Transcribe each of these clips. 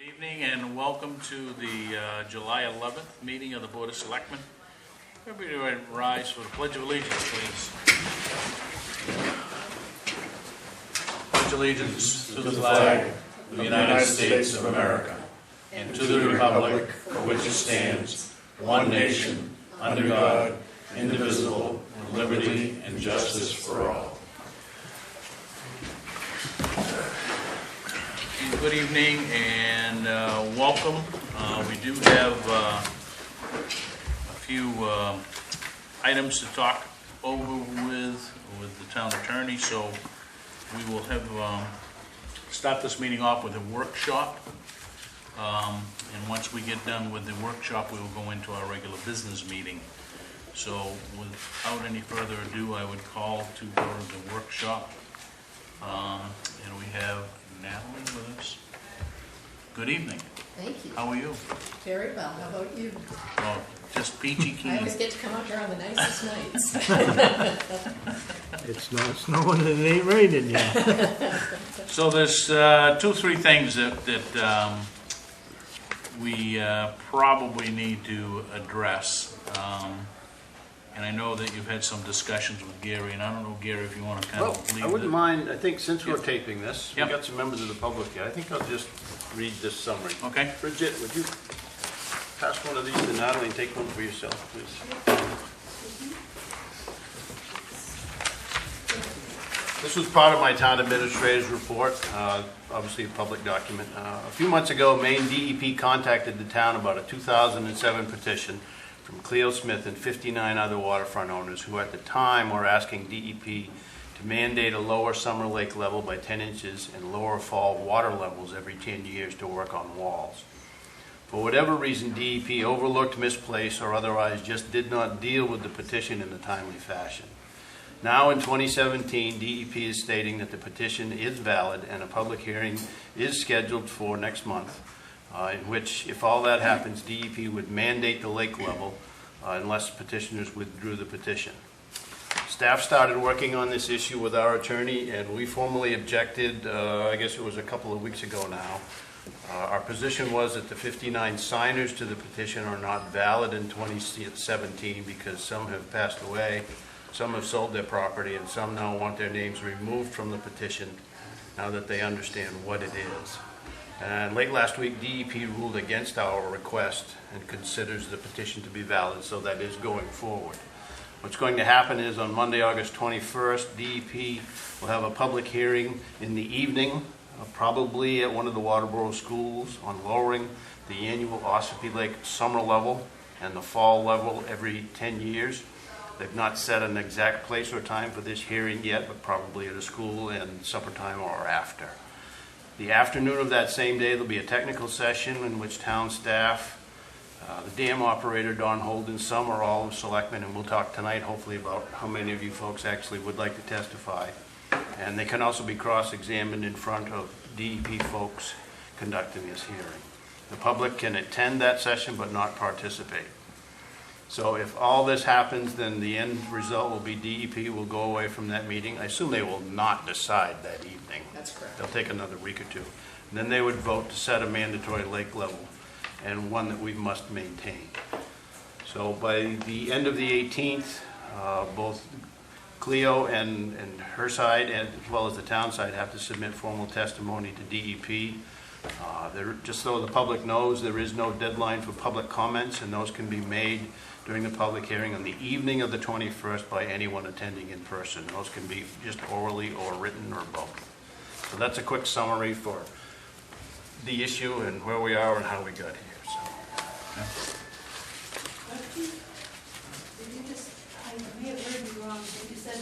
Evening and welcome to the July 11th meeting of the Board of Selectmen. Everybody rise for the Pledge of Allegiance, please. Pledge allegiance to the flag of the United States of America and to the republic for which it stands, one nation, under God, indivisible, with liberty and justice for all. Good evening and welcome. We do have a few items to talk over with the town attorney, so we will have start this meeting off with a workshop. And once we get done with the workshop, we will go into our regular business meeting. So without any further ado, I would call to go to the workshop. And we have Natalie with us. Good evening. Thank you. How are you? Very well. How about you? Oh, just peachy keen. I always get to come out here on the nicest nights. It's not snowing and it ain't raining yet. So there's 2-3 things that we probably need to address. And I know that you've had some discussions with Gary, and I don't know, Gary, if you want to kind of leave I wouldn't mind, I think since we're Yep. taping this, Yep. we've got some members of the public here. I think I'll just read this summary. Okay. Bridget, would you pass one of these to Natalie and take one for yourself, please? This was part of my town administrator's report, obviously a public document. A few months ago, Maine DEP contacted the town about a 2007 petition from Cleo Smith and 59 other waterfront owners who at the time were asking DEP to mandate a lower summer lake level by 10 inches and lower fall water levels every 10 years to work on walls. For whatever reason, DEP overlooked, misplaced, or otherwise just did not deal with the petition in a timely fashion. Now in 2017, DEP is stating that the petition is valid and a public hearing is scheduled for next month, in which, if all that happens, DEP would mandate the lake level unless petitioners withdrew the petition. Staff started working on this issue with our attorney, and we formally objected, I guess it was a couple of weeks ago now. Our position was that the 59 signers to the petition are not valid in 2017 because some have passed away, some have sold their property, and some now want their names removed from the petition now that they understand what it is. And late last week, DEP ruled against our request and considers the petition to be valid, so that is going forward. What's going to happen is on Monday, August 21st, DEP will have a public hearing in the evening, probably at one of the Waterboro schools, on lowering the annual Ossipee Lake summer level and the fall level every 10 years. They've not set an exact place or time for this hearing yet, but probably at a school and supper time or after. The afternoon of that same day, there'll be a technical session in which town staff, the dam operator, Don Holden, some or all of Selectmen, and we'll talk tonight hopefully about how many of you folks actually would like to testify. And they can also be cross-examined in front of DEP folks conducting this hearing. The public can attend that session but not participate. So if all this happens, then the end result will be DEP will go away from that meeting. I assume they will not decide that evening. That's correct. They'll take another week or two. And then they would vote to set a mandatory lake level and one that we must maintain. So by the end of the 18th, both Cleo and her side, and as well as the town side, have to submit formal testimony to DEP. Just so the public knows, there is no deadline for public comments, and those can be made during the public hearing on the evening of the 21st by anyone attending in person. Those can be just orally or written or both. So that's a quick summary for the issue and where we are and how we got here. So, yeah. Did you just, I may have heard you wrong, but you said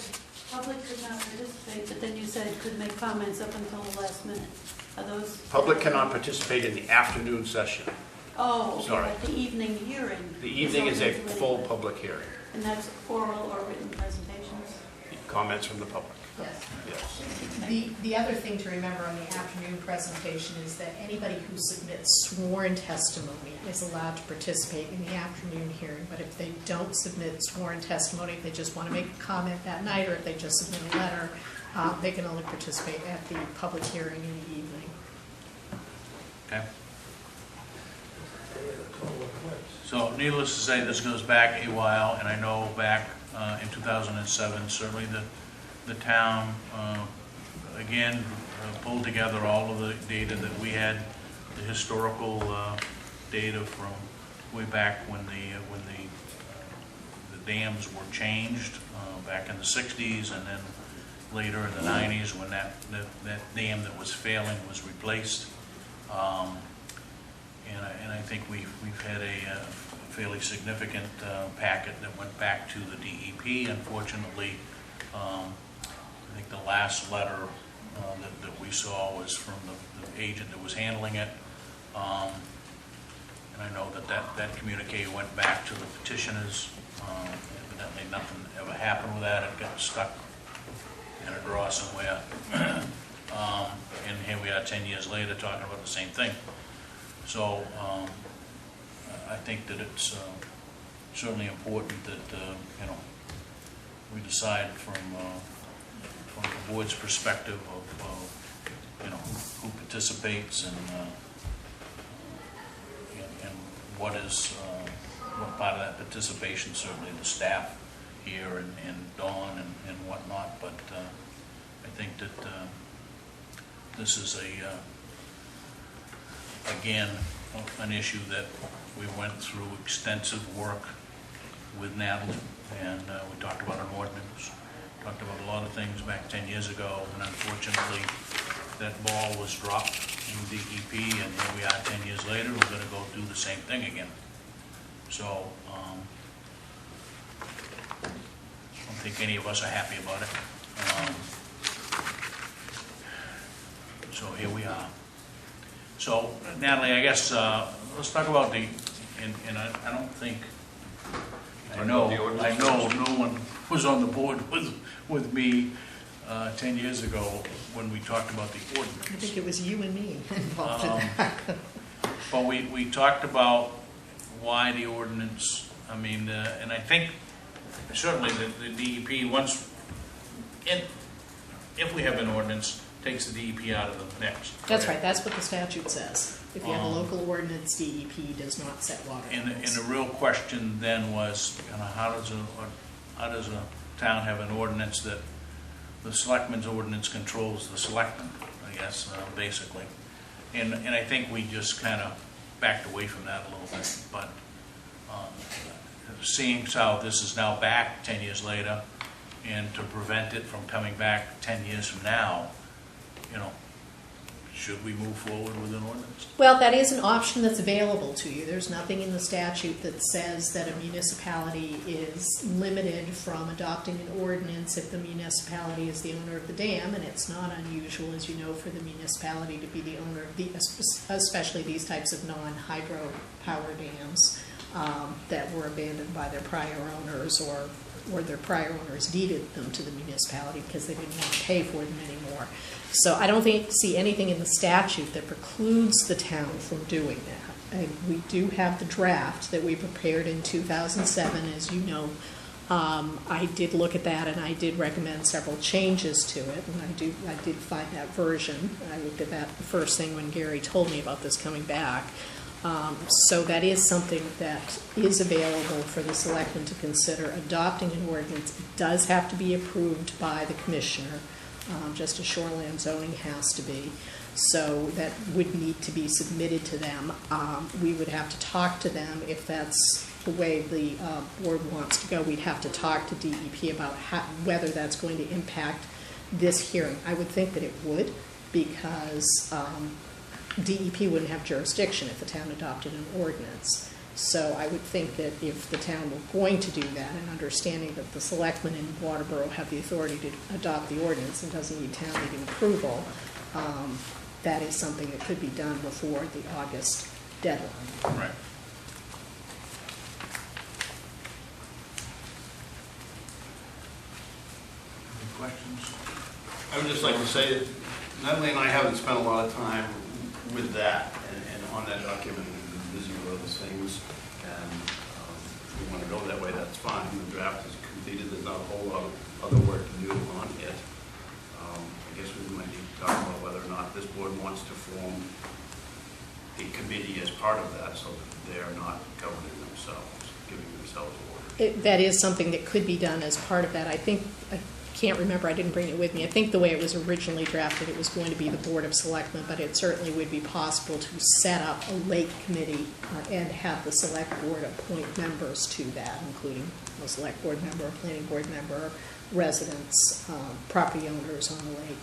public could not participate, but then you said could make comments up until the last minute. Are those? Public cannot participate in the afternoon session. Oh, okay, Sorry. but the evening hearing. The evening is a open to full anybody. public hearing. And that's oral or written presentations? Comments from the public. Yes. Yes. The other thing to remember on the afternoon presentation is that anybody who submits sworn testimony is allowed to participate in the afternoon hearing. But if they don't submit sworn testimony, if they just want to make a comment that night, or if they just submit a letter, they can only participate at the public hearing in the evening. Okay. So needless to say, this goes back a while, and I know back in 2007, certainly the town, again, pulled together all of the data that we had, the historical data from way back when the dams were changed, back in the 60s, and then later in the 90s when that dam that was failing was replaced. And I think we've had a fairly significant packet that went back to the DEP. Unfortunately, I think the last letter that we saw was from the agent that was handling it. And I know that communique went back to the petitioners. Evidently nothing ever happened with that. It got stuck in a drawer somewhere. And here we are 10 years later talking about the same thing. So I think that it's certainly important that we decide from the board's perspective of who participates and what part of that participation. Certainly the staff here and Dawn and whatnot, but I think that this is again an issue that we went through extensive work with Natalie, and we talked about an ordinance, talked about a lot of things back 10 years ago, and unfortunately that ball was dropped in DEP, and here we are 10 years later, we're going to go do the same thing again. So I don't think any of us are happy about it. So here we are. So Natalie, I guess let's talk about and I don't think, I know no one was on the board with me 10 years ago when we talked about the ordinance. I think it was you and me involved in that. But we talked about why the ordinance, I mean, and I think certainly the DEP, once, if we have an ordinance, takes the DEP out of the mix. That's right, that's what the statute says. If you have a local ordinance, DEP does not set water limits. And the real question then was, how does a town have an ordinance that the selectmen's ordinance controls the selectmen, I guess, basically. And I think we just kind of backed away from that a little bit. But seeing how this is now back 10 years later, and to prevent it from coming back 10 years from now, should we move forward with an ordinance? Well, that is an option that's available to you. There's nothing in the statute that says that a municipality is limited from adopting an ordinance if the municipality is the owner of the dam, and it's not unusual, as you know, for the municipality to be the owner of especially these types of non-hydro power dams that were abandoned by their prior owners, or their prior owners deeded them to the municipality because they didn't want to pay for them anymore. So I don't see anything in the statute that precludes the town from doing that. And we do have the draft that we prepared in 2007, as you know. I did look at that, and I did recommend several changes to it, and I did find that version. I looked at that the first thing when Gary told me about this coming back. So that is something that is available for the selectmen to consider. Adopting an ordinance does have to be approved by the commissioner, just as shoreland zoning has to be. So that would need to be submitted to them. We would have to talk to them if that's the way the board wants to go. We'd have to talk to DEP about whether that's going to impact this hearing. I would think that it would, because DEP wouldn't have jurisdiction if the town adopted an ordinance. So I would think that if the town were going to do that, and understanding that the selectmen in Waterboro have the authority to adopt the ordinance and doesn't need town meeting approval, that is something that could be done before the August deadline. Right. Any questions? I would just like to say that Natalie and I haven't spent a lot of time with that and on that document. We've been busy with other things, and if we want to go that way, that's fine. The draft is completed. There's not a whole lot of other work to do on it. I guess we might need to talk about whether or not this board wants to form a committee as part of that, so that they're not governing themselves, giving themselves orders. That is something that could be done as part of that. I think, I can't remember, I didn't bring it with me. I think the way it was originally drafted, it was going to be the Board of Selectmen, but it certainly would be possible to set up a lake committee and have the select board appoint members to that, including a select board member, a planning board member, residents, property owners on the lake.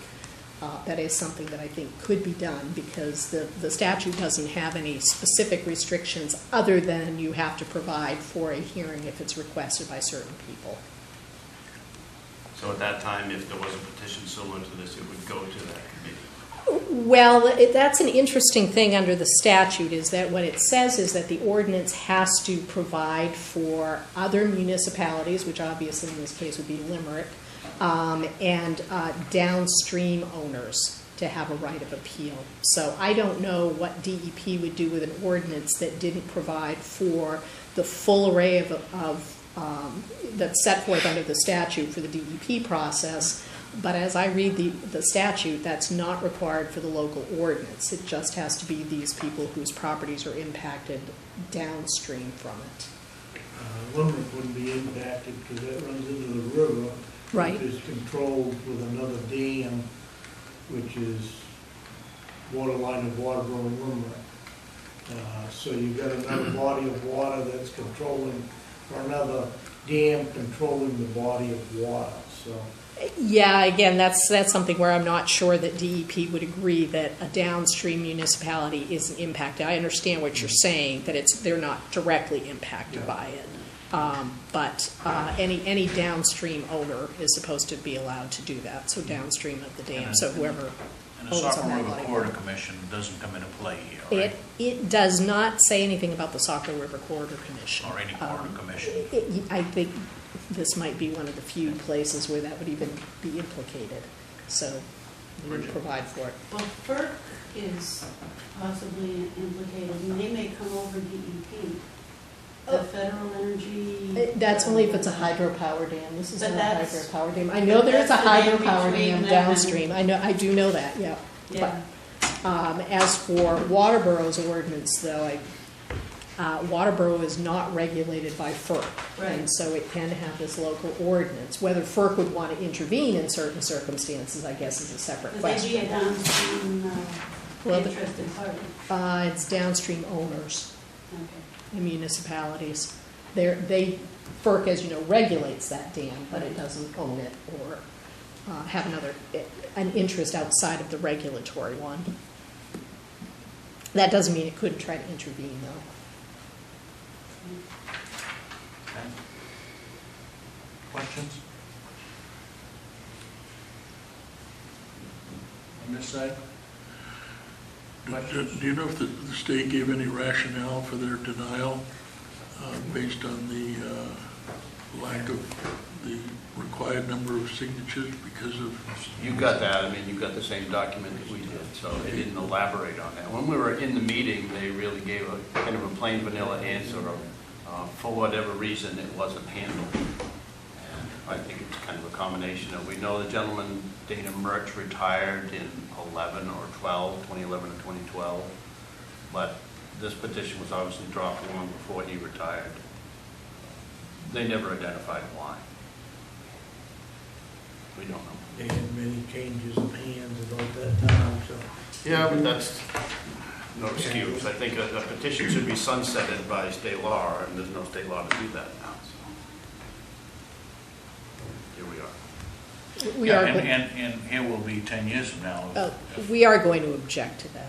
That is something that I think could be done because the statute doesn't have any specific restrictions other than you have to provide for a hearing if it's requested by certain people. So at that time, if there was a petition similar to this, it would go to that committee? Well, that's an interesting thing under the statute is that what it says is that the ordinance has to provide for other municipalities, which obviously in this case would be Limerick, and downstream owners to have a right of appeal. So I don't know what DEP would do with an ordinance that didn't provide for the full array of that's set forth under the statute for the DEP process. But as I read the statute, that's not required for the local ordinance. It just has to be these people whose properties are impacted downstream from it. Limerick wouldn't be impacted because that runs into the river. Right. Which is controlled with another dam, which is waterline of Waterboro and Limerick. So you've got another body of water that's controlling, or another dam controlling the body of water, so. Yeah, again, that's something where I'm not sure that DEP would agree that a downstream municipality isn't impacted. I understand what you're saying, that they're not directly impacted by it. But any downstream owner is supposed to be allowed to do that, so downstream of the dam, so whoever And the owns Saco on that River body. Corridor Commission doesn't come into play here, right? It does not say anything about the Saco River Corridor Commission. Or any corridor commission. I think this might be one of the few places where that would even be implicated, so we would provide for it. Well, FERC is possibly implicated, and they may come over DEP. The Federal Energy. That's only if it's a hydropower dam. This is But not a that's- hydropower dam. I know there's a that's the dam hydropower between dam them downstream. I do know that, yeah. Yeah. But as for Waterboro's ordinance, though, Waterboro is not regulated by FERC. Right. And so it can have this local ordinance. Whether FERC would want to intervene in certain circumstances, I guess, is a separate Would they be a question. downstream Well, interested party? It's downstream owners. Okay. The municipalities. FERC, as you know, regulates that dam, but it doesn't own it or have an interest outside of the regulatory one. That doesn't mean it couldn't try to intervene, though. Okay. Questions? On this side? Do you know if the state gave any rationale for their denial based on the lack of the required number of signatures because of? You got that, I mean, you got the same document that we did, so they didn't elaborate on that. When we were in the meeting, they really gave a kind of a plain vanilla answer of, for whatever reason, it wasn't handled. And I think it's kind of a combination of, we know the gentleman, Dana Merch, retired in 2011 or 2012, but this petition was obviously dropped long before he retired. They never identified why. We don't know. They had many changes of hands about that time, so. Yeah, but that's no excuse. I think a petition should be sunsetted by state law, and there's no state law to do that now, so. Here we are. We Yeah, are. and here will be 10 years from now. We are going to object to that.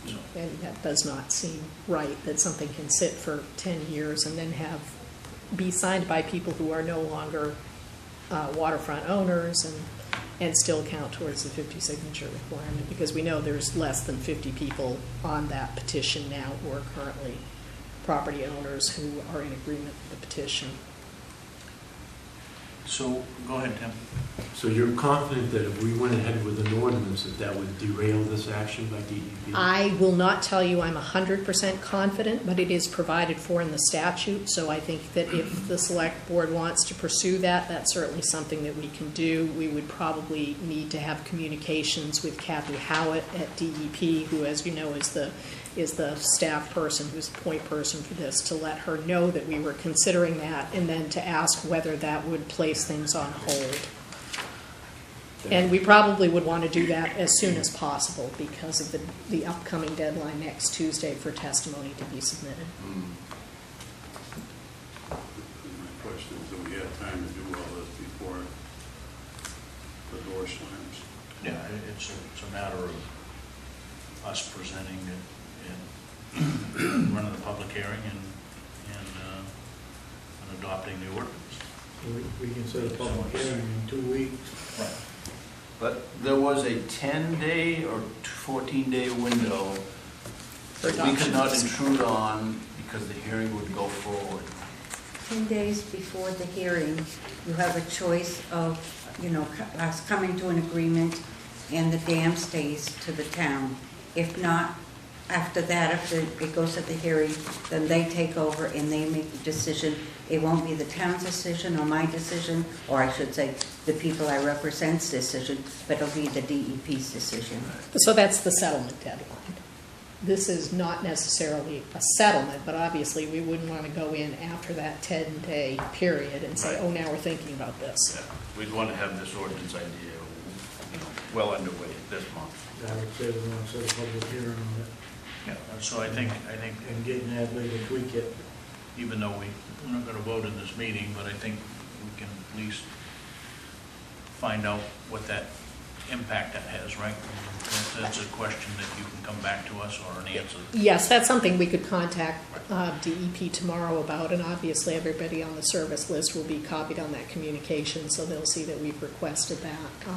So, And that does not seem right, that something can sit for 10 years and then be signed by people who are no longer waterfront owners and still count towards the 50 signature requirement, because we know there's less than 50 people on that petition now who are currently property owners who are in agreement with the petition. So, go ahead, Tim. So you're confident that if we went ahead with an ordinance, that would derail this action by DEP? I will not tell you I'm 100% confident, but it is provided for in the statute, so I think that if the select board wants to pursue that, that's certainly something that we can do. We would probably need to have communications with Kathy Howitt at DEP, who, as you know, is the staff person, who's the point person for this, to let her know that we were considering that, and then to ask whether that would place things on hold. And we probably would want to do that as soon as possible because of the upcoming deadline next Tuesday for testimony to be submitted. My question is, do we have time to do all this before the door slams? Yeah, it's a matter of us presenting it and running the public hearing and adopting the ordinance. We can set a public hearing in 2 weeks. Right. But there was a 10-day or 14-day window For that we could not adoption. intrude on because the hearing would go forward. 10 days before the hearing, you have a choice of, us coming to an agreement and the dam stays to the town. If not, after that, if it goes to the hearing, then they take over and they make the decision. It won't be the town's decision or my decision, or I should say, the people I represent's decision, but it'll be the DEP's decision. So that's the settlement deadline. This is not necessarily a settlement, but obviously we wouldn't want to go in after that 10-day period and say, Right. oh, now we're thinking about this. Yeah, we'd want to have this ordinance idea, well underway this month. I would say we want to set a public hearing on it Yeah, so I think and get an ad later tweak it. even though we're not going to vote in this meeting, but I think we can at least find out what that impact that has, right? That's a question that you can come back to us or an answer. Yes, that's something we could contact DEP tomorrow about, and obviously everybody on the service list will be copied on that communication, so they'll see that we've requested that.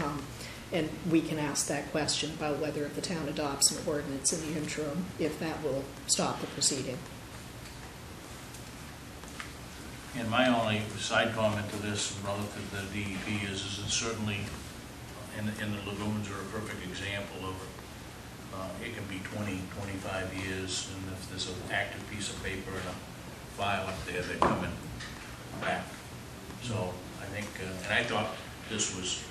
And we can ask that question about whether if the town adopts an ordinance in the interim, if that will stop the proceeding. And my only side comment to this relative to the DEP is that certainly, and the lagoons are a perfect example of, it can be 20, 25 years, and if there's an active piece of paper and a file up there, they're coming back. So I think, and I thought this was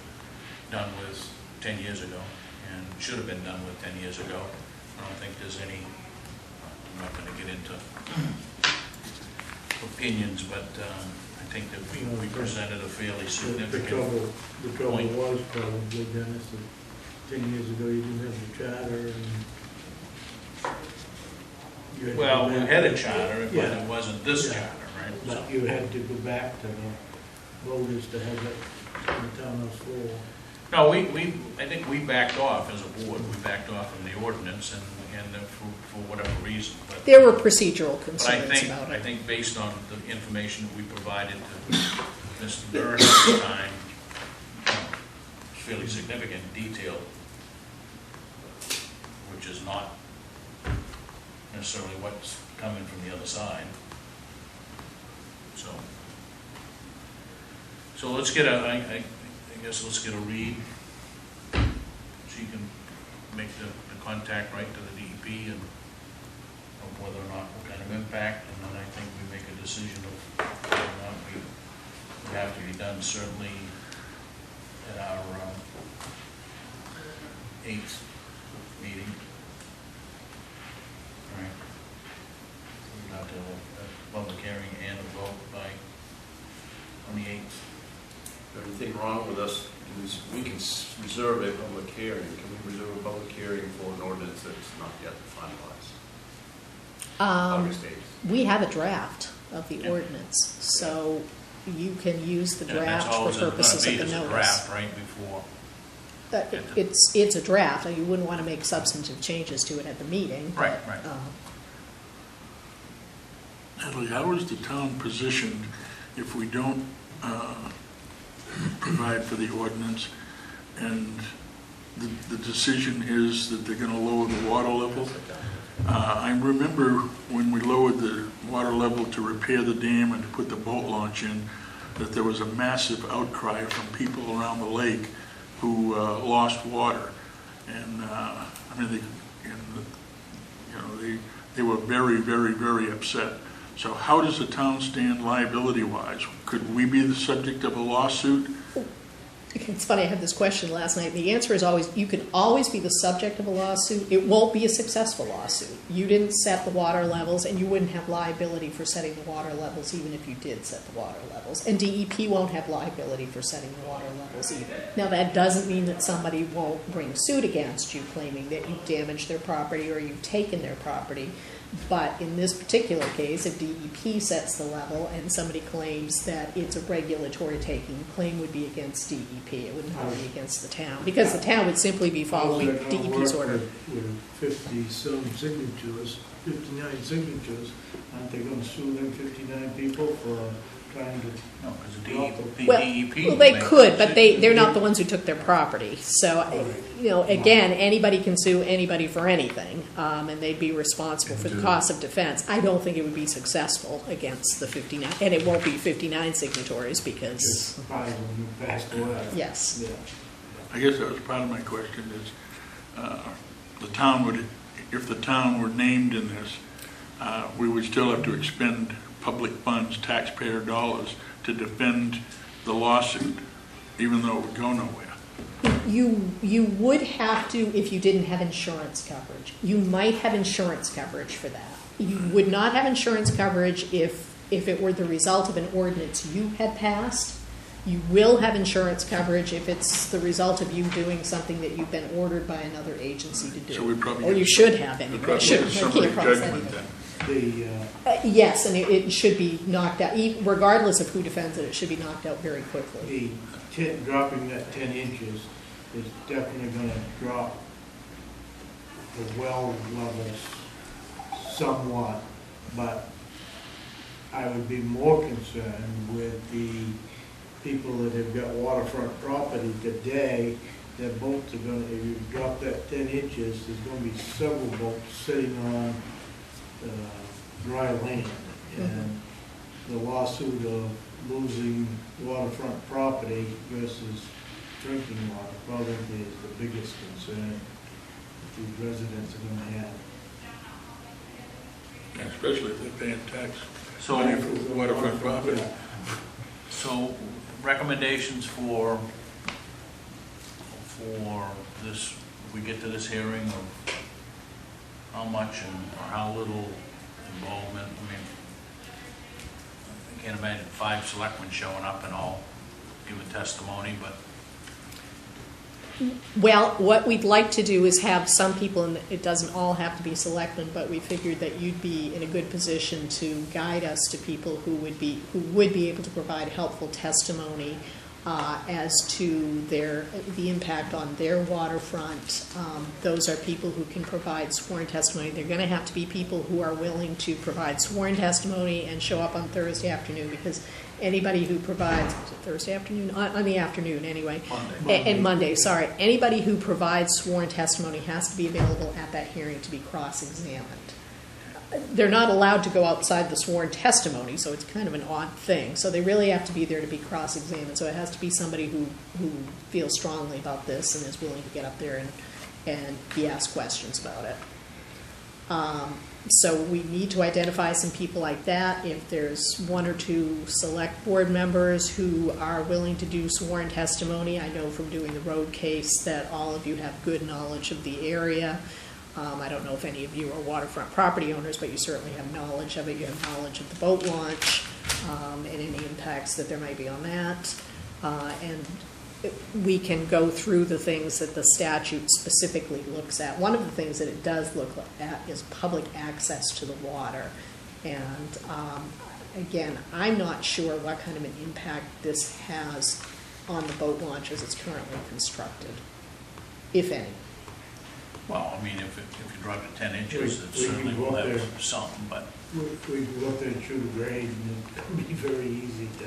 done with 10 years ago, and should have been done with 10 years ago. I don't think there's any, I'm not going to get into opinions, but I think that we presented a fairly significant The trouble point. was probably, Dennis, that 10 years ago you didn't have the charter and you had to Well, go we back- had a charter, but Yeah. it wasn't this Yeah. charter, right? But you had to go back to the voters to have it on the townhouse floor. No, I think we backed off as a board, we backed off from the ordinance and for whatever reason, but. There were procedural But I concerns about I it. think based on the information that we provided to Mr. Byrne at the time, fairly significant detail, which is not necessarily what's coming from the other side. So let's get I guess let's get a read. She can make the contact right to the DEP and of whether or not, what kind of impact, and then I think we make a decision of whether or not we have to be done certainly at our 8th meeting. All right. We'll have to have a public hearing and a vote on the 8th. Anything wrong with us? We can reserve a public hearing. Can we reserve a public hearing for an ordinance that's not yet finalized? August 8th. We have a draft of the Yeah. ordinance, so you can use the And that's draft all for it's gonna purposes of be the is a notice. draft, right, before. It's a draft, you wouldn't want to make substantive changes to it at the meeting. Right, but, right. Natalie, how is the town positioned if we don't provide for the ordinance and the decision is that they're going to lower the water level? I remember when we lowered the water level to repair the dam and to put the boat launch in, that there was a massive outcry from people around the lake who lost water. And, I mean, they were very, very, very upset. So how does the town stand liability-wise? Could we be the subject of a lawsuit? It's funny, I had this question last night. The answer is always, you can always be the subject of a lawsuit. It won't be a successful lawsuit. You didn't set the water levels, and you wouldn't have liability for setting the water levels, even if you did set the water levels. And DEP won't have liability for setting the water levels either. Now, that doesn't mean that somebody won't bring suit against you claiming that you've damaged their property or you've taken their property. But in this particular case, if DEP sets the level and somebody claims that it's a regulatory taking, the claim would be against DEP. It wouldn't be against the town, because the town would simply be following DEP's order. With 50-some signatures, 59 signatures, aren't they gonna sue them 59 people for trying to? No, because the Well, DEP. well, they could, but they're not the ones who took their property. So, again, anybody can sue anybody for anything, and they'd be responsible for the cost of defense. I don't think it would be successful against the 59, and it won't be 59 signatories because, Just five of them passed away. yes. Yeah. I guess that was part of my question is, the town would, if the town were named in this, we would still have to expend public funds, taxpayer dollars, to defend the lawsuit, even though it would go nowhere. You would have to if you didn't have insurance coverage. You might have insurance coverage for that. You would not have insurance coverage if it were the result of an ordinance you had passed. You will have insurance coverage if it's the result of you doing something that you've been ordered by another agency to do. So we probably or you should have anyway. Summary I can't promise judgment anything. then. Yes, and it should be knocked out, regardless of who defends it. It should be knocked out very quickly. Dropping that 10 inches is definitely gonna drop the well levels somewhat, but I would be more concerned with the people that have got waterfront property today. Their boats are gonna, if you drop that 10 inches, there's gonna be several boats sitting on dry land. And the lawsuit of losing waterfront property versus drinking water probably is the biggest concern that these residents are gonna have. Especially if they're paying tax So- money for waterfront property. So recommendations for this, we get to this hearing of how much and or how little involvement. I mean, I can't imagine 5 selectmen showing up and all giving testimony, but Well, what we'd like to do is have some people, and it doesn't all have to be selectmen, but we figured that you'd be in a good position to guide us to people who would be able to provide helpful testimony as to the impact on their waterfront. Those are people who can provide sworn testimony. They're going to have to be people who are willing to provide sworn testimony and show up on Thursday afternoon, because anybody who provides, Thursday afternoon? On the afternoon, anyway. And Monday, sorry. Anybody who provides sworn testimony has to be available at that hearing to be cross-examined. They're not allowed to go outside the sworn testimony, so it's kind of an odd thing. So they really have to be there to be cross-examined. So it has to be somebody who feels strongly about this and is willing to get up there and be asked questions about it. So we need to identify some people like that. If there's 1 or 2 select board members who are willing to do sworn testimony, I know from doing the road case that all of you have good knowledge of the area. I don't know if any of you are waterfront property owners, but you certainly have knowledge of it. You have knowledge of the boat launch and any impacts that there might be on that. And we can go through the things that the statute specifically looks at. One of the things that it does look at is public access to the water. And again, I'm not sure what kind of an impact this has on the boat launch as it's currently constructed, if any. well, I mean, if you drop it 10 inches, it We certainly can go will up there. have some, but We can go up there and shoot a grade, and it'll be very easy to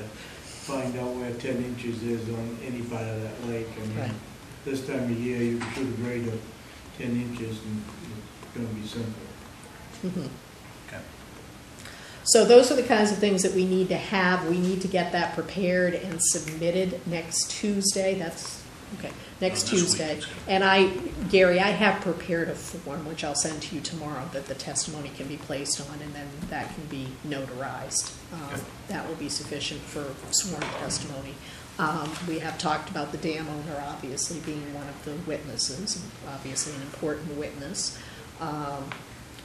find out where 10 inches is on any part of that lake. I Right. mean, this time of year, you can shoot a grade of 10 inches, and it's gonna be simple. Mhm. okay. So those are the kinds of things that we need to have. We need to get that prepared and submitted next Tuesday. That's, okay, next this week Tuesday. it's gonna- And Gary, I have prepared a form, which I'll send to you tomorrow, that the testimony can be placed on, and then that can be notarized. That will be sufficient for sworn testimony. We have talked about the dam owner obviously being one of the witnesses, obviously an important witness.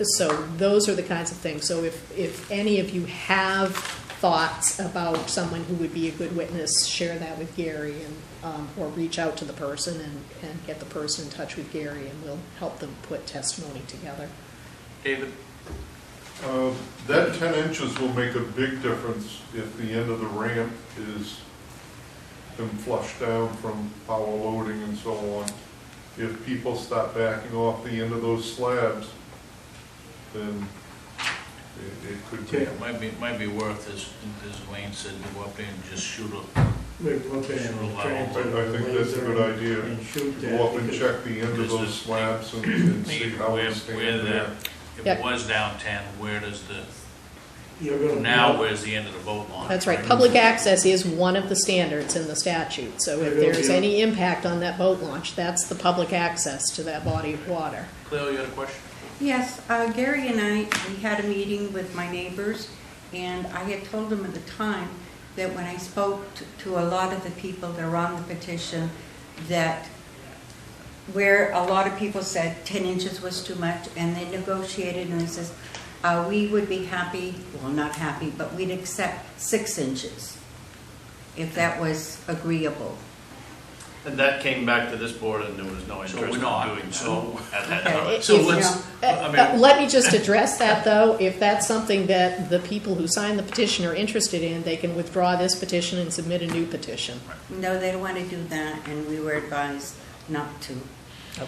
So those are the kinds of things. So if any of you have thoughts about someone who would be a good witness, share that with Gary, and or reach out to the person and get the person in touch with Gary, and we'll help them put testimony together. David? That 10 inches will make a big difference if the end of the ramp is been flushed down from power loading and so on. If people start backing off the end of those slabs, then it could be. It might be worth, as Wayne said, to go up there and just shoot a, We look at it and I transfer the think that's a laser good idea. and shoot that. Go up and because check the end of those slabs and see how where it's standing the, there. if it was down 10, where does the, You're gonna. now where's the end of the boat launch? That's right. Public access is one of the standards in the statute. So if there's any impact on that boat launch, that's the public access to that body of water. Cleo, you had a question? Yes, Gary and I, we had a meeting with my neighbors, and I had told them at the time that when I spoke to a lot of the people that are on the petition, that where a lot of people said 10 inches was too much, and they negotiated, and they says, we would be happy, well, not happy, but we'd accept 6 inches if that was agreeable. And that came back to this board, and there was no So interest we're in not, doing so- that at that Okay, time. So if- let's, I mean, Let me just address that, though. If that's something that the people who signed the petition are interested in, they can withdraw this petition and submit a new petition. No, they don't want to do that, and we were advised not to. Okay.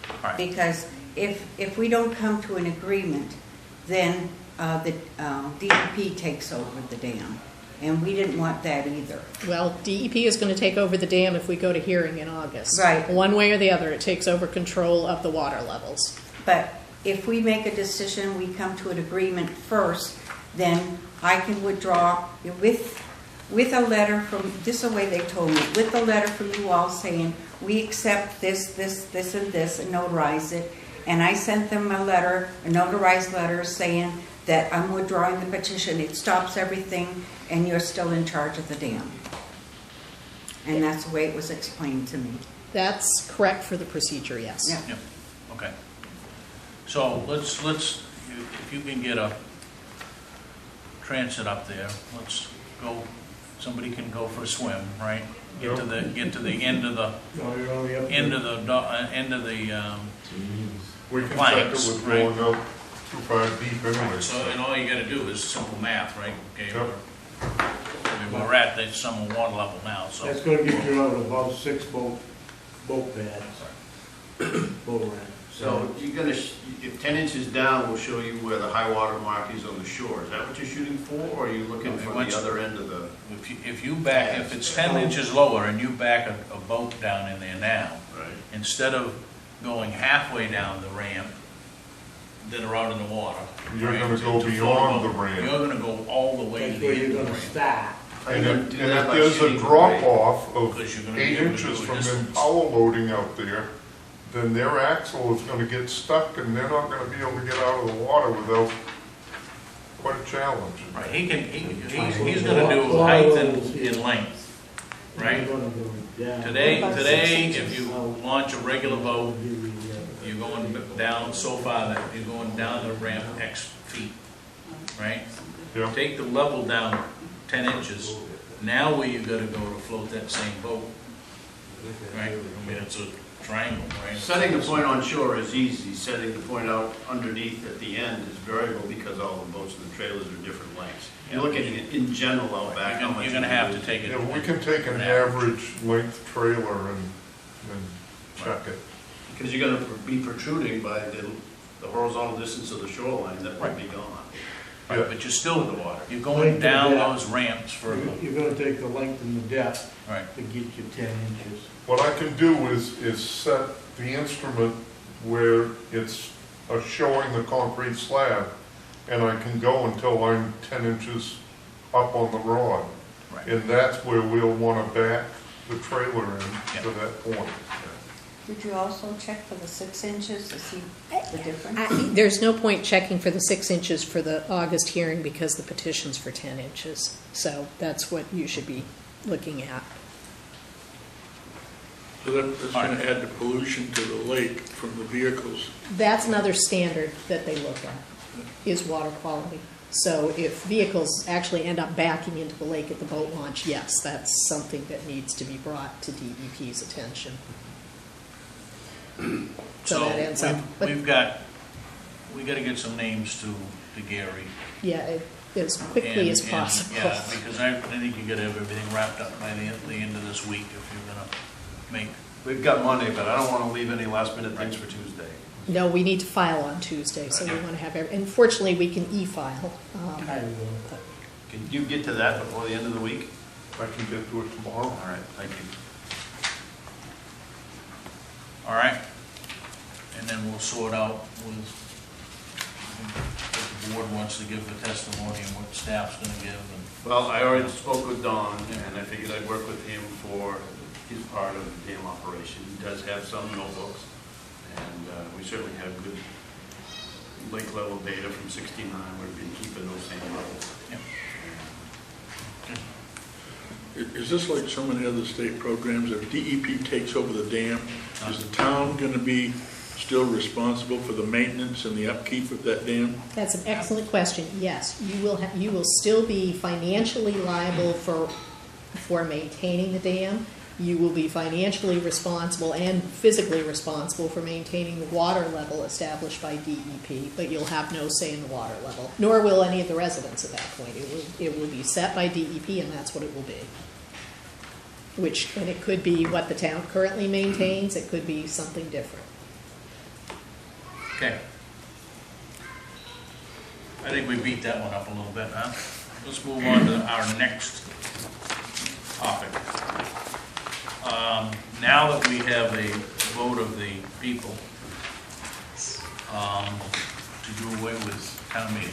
all right. Because if we don't come to an agreement, then the DEP takes over the dam, and we didn't want that either. Well, DEP is going to take over the dam if we go to hearing in August. Right. One way or the other, it takes over control of the water levels. But if we make a decision, we come to an agreement first, then I can withdraw with a letter from, this is the way they told me, with a letter from you all saying, we accept this, and this, and notarize it. And I sent them a letter, a notarized letter saying that I'm withdrawing the petition, it stops everything, and you're still in charge of the dam. And that's the way it was explained to me. That's correct for the procedure, yes. Yeah. Yep, okay. So let's, if you can get a transit up there, let's go, somebody can go for a swim, right? Get to the end of the, No, you're only up to- end of the, We can check it planks, with right. going out too far deep anyway. so, and all you gotta do is simple math, right? Okay, Yep. I mean, we're at the summer water level now, so. That's gonna get you out about 6 boat pads, boat ramp. So you're gonna, if 10 inches down will show you where the high water mark is on the shore. Is that what you're shooting for, or are you looking No, for once- the other end of the? If you back, if it's 10 inches lower and you back a boat down in there now, Right. instead of going halfway down the ramp that are out in the water. You're right, gonna to go float beyond boat, the ramp. You're gonna go all the way to That's the where end you're of the gonna ramp. start. Are you And gonna if do and that if by there's a shooting drop grade? off of Because you're gonna be 8 able to inches do a from them distance. power loading out there, then their axle is gonna get stuck and they're not gonna be able to get out of the water without quite a challenge. Right, he's gonna do height and length, right? You're gonna go down. Today, if you launch a regular boat, you're going down so far that you're going down the ramp X feet, right? Yeah. Take the level down 10 inches, now where you gotta go to float that same boat, right? I mean, it's a triangle, right? Setting the point on shore is easy. Setting the point out underneath at the end is variable because all the boats and the trailers are different lengths. You're looking at in general out back. how much You're gonna you have do. to take it. Yeah, we can take an average length trailer and check it. Because you're gonna be protruding by the horizontal distance of the shoreline that would be gone. Right, but you're still, The water. you're Length going of down depth. those ramps for, You're gonna take the length and the depth right. to get you 10 inches. What I can do is set the instrument where it's showing the concrete slab, and I can go until I'm 10 inches up on the rod. Right. And that's where we'll want to back the trailer in Yep. to that point. Would you also check for the 6 inches to see the difference? There's no point checking for the 6 inches for the August hearing because the petition's for 10 inches. So that's what you should be looking at. So that's going to add the pollution to the lake from the vehicles. That's another standard that they look at, is water quality. So if vehicles actually end up backing into the lake at the boat launch, yes, that's something that needs to be brought to DEP's attention. So that ends up. we got to get some names to Gary. Yeah, as quickly as possible. Yeah, because I think you got to have everything wrapped up by the end of this week if you're going to make. We've got Monday, but I don't want to leave any last minute things for Tuesday. No, we need to file on Tuesday, so we want to have, unfortunately, we can e-file. Can you get to that before the end of the week? I can get to it tomorrow. All right, thank you. All right, and then we'll sort out with what the board wants to give the testimony and what staff's going to give. And Well, I already spoke with Don, and I figured I'd work with him for his part of the dam operation. He does have some notebooks, and we certainly have good lake level data from 69. We've been keeping those same levels. Yep. Is this like so many other state programs? If DEP takes over the dam, is the town going to be still responsible for the maintenance and the upkeep of that dam? That's an excellent question. Yes, you will still be financially liable for maintaining the dam. You will be financially responsible and physically responsible for maintaining the water level established by DEP, but you'll have no say in the water level, nor will any of the residents at that point. It will be set by DEP, and that's what it will be. And it could be what the town currently maintains, it could be something different. Okay. I think we beat that one up a little bit, huh? Let's move on to our next topic. Now that we have a vote of the people to do away with town meeting,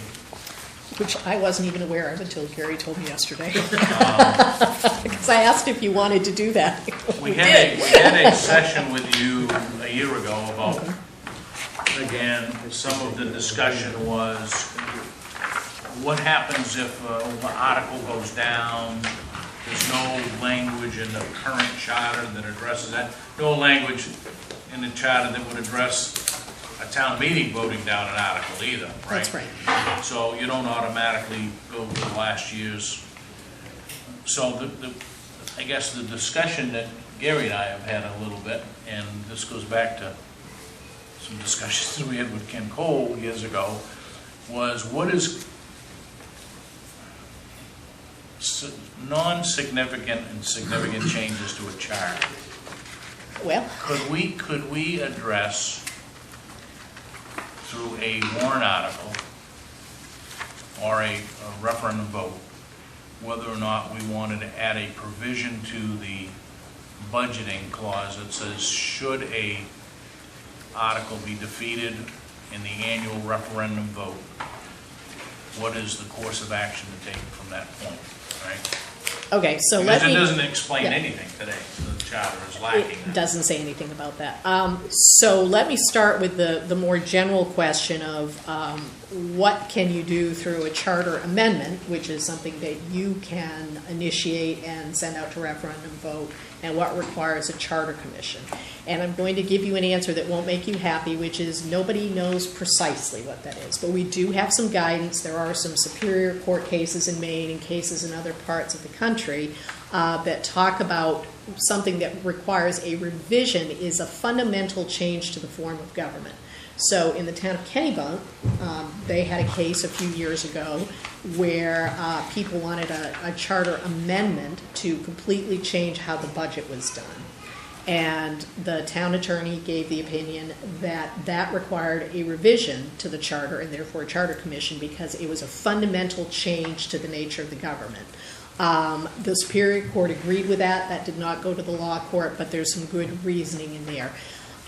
Which I wasn't even aware of until Gary told me yesterday. Because I asked if you wanted to do that. we had a session with you a year ago about, again, some of the discussion was what happens if an article goes down. There's no language in the current charter that addresses that. No language in the charter that would address a town meeting voting down an article either, right? That's right. So you don't automatically go to last year's. So I guess the discussion that Gary and I have had a little bit, and this goes back to some discussions that we had with Ken Cole years ago, was what is non-significant and significant changes to a charter? Well, Could we address through a warrant article or a referendum vote whether or not we wanted to add a provision to the budgeting clause that says should a article be defeated in the annual referendum vote, what is the course of action to take from that point, right? okay, so Because let me... it doesn't explain yeah. anything today. The charter is lacking. It doesn't say anything about that. So let me start with the more general question of what can you do through a charter amendment, which is something that you can initiate and send out to referendum vote, and what requires a charter commission. And I'm going to give you an answer that won't make you happy, which is nobody knows precisely what that is. But we do have some guidance. There are some Superior Court cases in Maine and cases in other parts of the country that talk about something that requires a revision is a fundamental change to the form of government. So in the town of Kennebunk, they had a case a few years ago where people wanted a charter amendment to completely change how the budget was done. And the town attorney gave the opinion that that required a revision to the charter and therefore a charter commission because it was a fundamental change to the nature of the government. The Superior Court agreed with that. That did not go to the law court, but there's some good reasoning in there.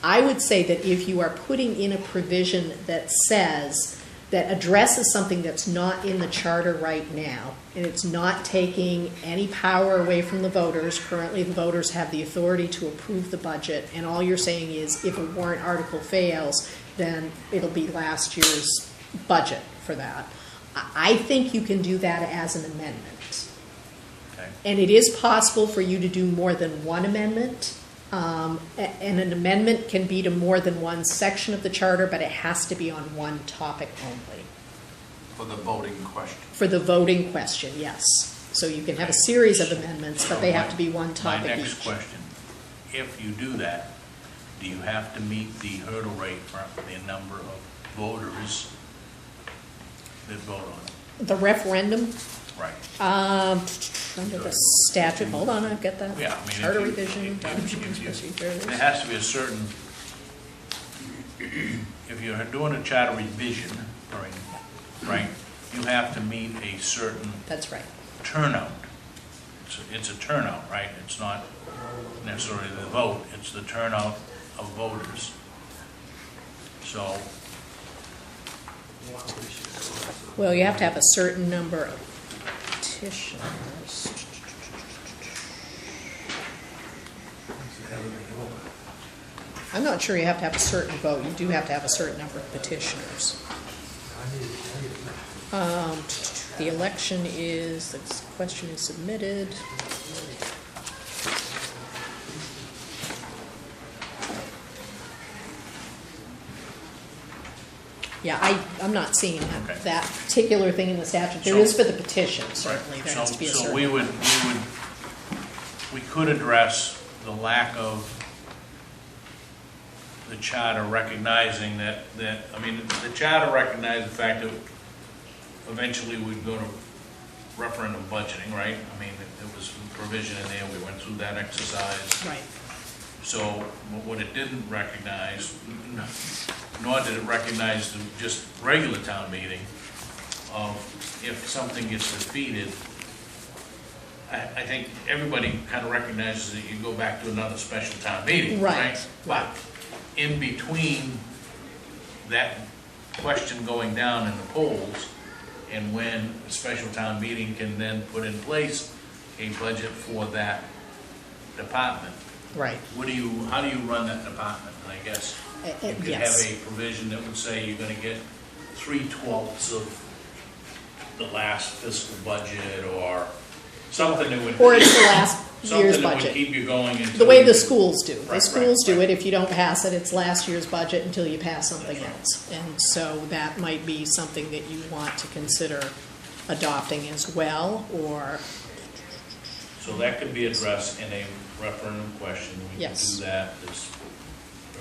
I would say that if you are putting in a provision that says that addresses something that's not in the charter right now, and it's not taking any power away from the voters. Currently, the voters have the authority to approve the budget, and all you're saying is if a warrant article fails, then it'll be last year's budget for that. I think you can do that as an amendment. Okay. And it is possible for you to do more than one amendment. And an amendment can be to more than one section of the charter, but it has to be on one topic only. For the voting question. For the voting question, yes. So you can have a series of amendments, but they have to be one topic My each. next question, if you do that, do you have to meet the hurdle rate for the number of voters that vote on it? The referendum, Right. under the statute, hold on, I've got that. Yeah, I mean, Charter if you- revision, if adoption you- procedures. There has to be a certain, if you're doing a charter revision, right, you have to meet a certain That's right. turnout. It's a turnout, right? It's not necessarily the vote, it's the turnout of voters. So, Well, you have to have a certain number of petitioners. I'm not sure you have to have a certain vote. You do have to have a certain number of petitioners. The election is, the question is submitted. Yeah, I'm not seeing Okay. that particular thing in the statute. There So- is for the petition, certainly. right, There has to be a so certain. we could address the lack of the charter recognizing that, I mean, the charter recognized the fact that eventually we'd go to referendum budgeting, right? I mean, there was provision in there, we went through that exercise. Right. So what it didn't recognize, nor did it recognize the just regular town meeting, of if something gets defeated, I think everybody kind of recognizes that you go back to another special town meeting, Right, right? But in between that question going down in the polls and when a special town meeting can then put in place a budget for that department, Right. how do you run that department? And I guess you could have Yes. a provision that would say you're gonna get 3/12 of the last fiscal budget, or something that would. Or it's the last year's Something that would budget. keep you going until. The way you the could- schools do. The Right, schools do right. it. If you don't pass it, it's last year's budget until you pass something else. And so that might be something that you want to consider adopting as well, or, So that could be addressed in a referendum question. We can Yes. do that as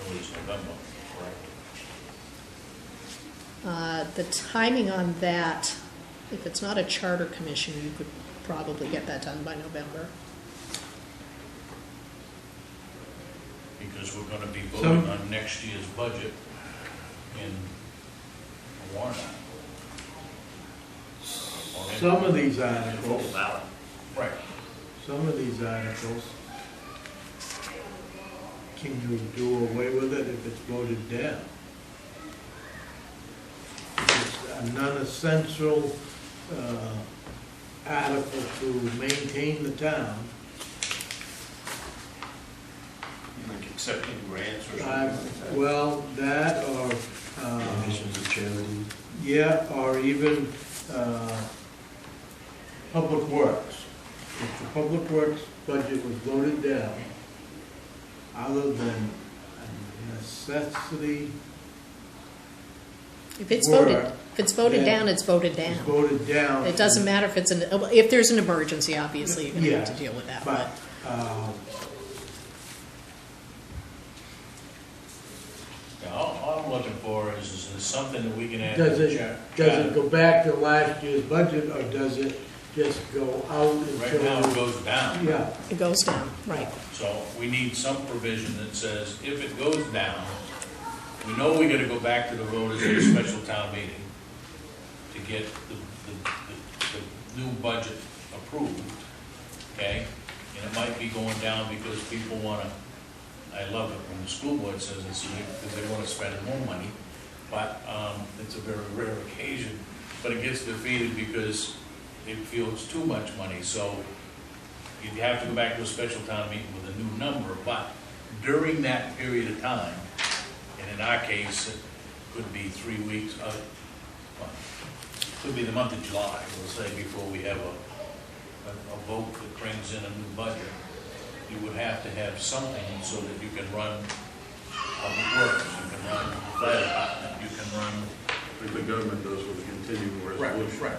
early as November, correct? the timing on that, if it's not a charter commission, you could probably get that done by November. Because we're gonna be voting on next year's budget in a warrant. Or in- Some of these Full articles, ballot. Right. some of these articles, can you do away with it if it's voted down? It's a non-essential article to maintain the town. Like accepting grants or Uh, something. Well, that or, Donations of charity. yeah, or even public works. If the public works budget was voted down, other than a necessity, If it's Or- voted Yeah. down, it's voted was down. voted down. It doesn't matter if it's if there's an emergency, obviously, you're gonna have Yeah, to deal with that, But, Yeah, all I'm looking for is something that we can add. does to the it, chart. does it go back to last year's budget, or does it just go out Right now, it until? goes down. Yeah, it goes down, right. So we need some provision that says if it goes down, we know we gotta go back to the voters at a special town meeting to get the new budget approved, okay? And it might be going down because people wanna, I love it when the school board says it's because they wanna spend more money. but it's a very rare occasion. But it gets defeated because they feel it's too much money, so you have to go back to a special town meeting with a new number, but during that period of time, and in our case, it could be 3 weeks, well, could be the month of July, we'll say, before we have a vote that brings in a new budget, you would have to have something so that you can run public works, you can run the fire department, you can run. Like the government does with a continuing resolution. Right.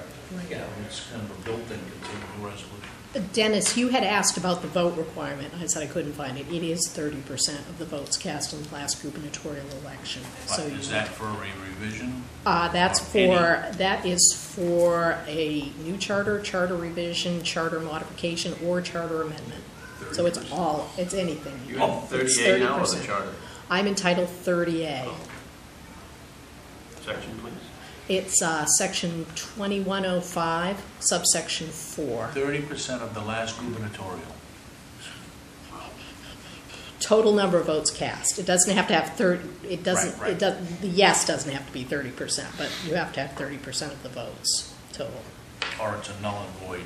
Yeah, it's kind of a built-in continuing resolution. Dennis, you had asked about the vote requirement. I said I couldn't find it. It is 30% of the votes cast in the last gubernatorial election. But is that for a revision? That's Or any? that is for a new charter, charter revision, charter modification, or charter amendment. So it's 30%. it's anything. You have It's 30A now or the 30%. charter? I'm entitled 30A. Section, please. It's section 2105, subsection 4. 30% of the last gubernatorial. Total number of votes cast. It doesn't have to have 30. It doesn't. Right. It does. The yes doesn't have to be 30%, but you have to have 30% of the votes total. Or it's a null and void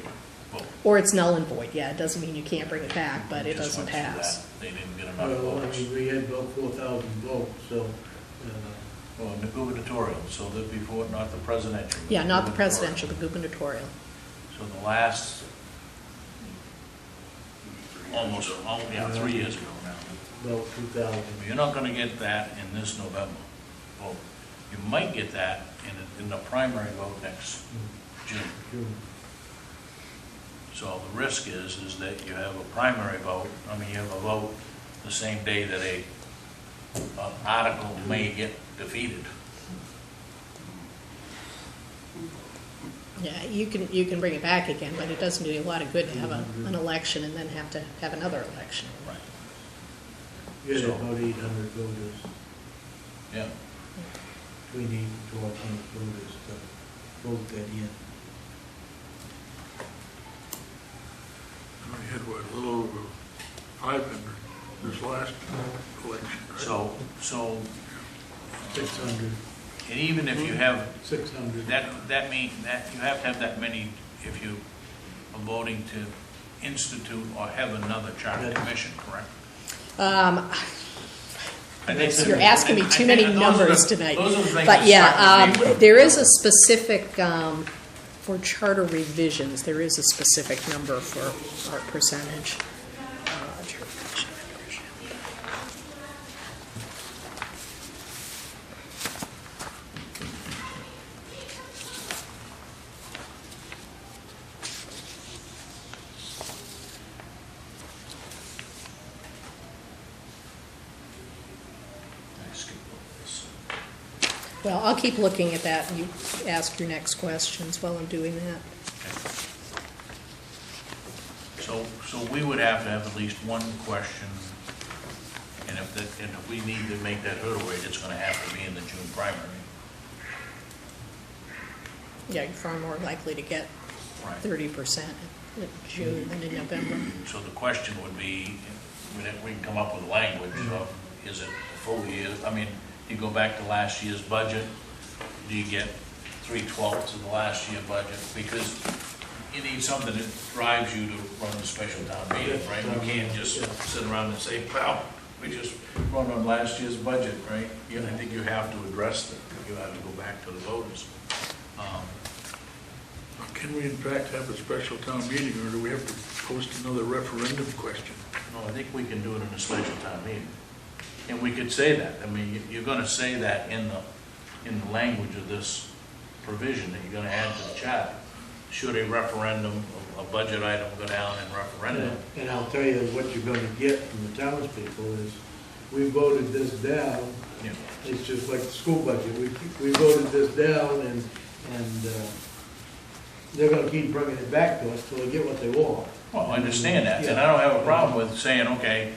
vote. Or it's null and void. Yeah, it doesn't mean you can't bring it back, but it Just doesn't went through pass. that. They didn't get enough Well, I votes. mean, we had about 4,000 votes, so, Well, the gubernatorial, so that before, not the presidential. but Yeah, not the gubernatorial. presidential, the gubernatorial. So the last, almost, 3 years ago now. about 2,000. You're not gonna get that in this November vote. You might get that in the primary vote next June. June. So the risk is that you have a primary vote, you have a vote the same day that an article may get defeated. Yeah, you can bring it back again, but it doesn't do you a lot of good to have an election and then have to have another election. Right. You had So- about 800 voters, Yeah. between 8 and 1,200 voters to vote that in. We had, what, a little over 500 this last election, right? So, 600, and even if you have, 600. that means that you have to have that many if you are voting to institute or have another charter That's- commission, correct? You're asking me too many numbers tonight. Those are the things But that yeah, strike me. there is a specific, for charter revisions, there is a specific number for our percentage. I skipped over this. Well, I'll keep looking at that, and you ask your next questions while I'm doing that. So we would have to have at least one question, and if we need to make that hurdle rate, it's gonna have to be in the June primary. Yeah, you're far more likely to get Right. 30% in June than in November. So the question would be, we can come up with language of, is it a full year? You go back to last year's budget, do you get 3/12 of the last year budget? Because you need something that drives you to run the special town meeting, right? You can't just sit around and say, well, we just run on last year's budget, right? I think you have to address that, you have to go back to the voters. Can we in fact have a special town meeting, or do we have to post another referendum question? No, I think we can do it in a special town meeting. And we could say that, you're gonna say that in the language of this provision that you're gonna add to the charter. Should a referendum, a budget item go down in referendum? And I'll tell you what you're gonna get from the townspeople is, we voted this down, Yeah. it's just like the school budget, we voted this down and they're gonna keep bringing it back to us till they get what they want. Well, I understand that, and I don't have a problem with saying, okay,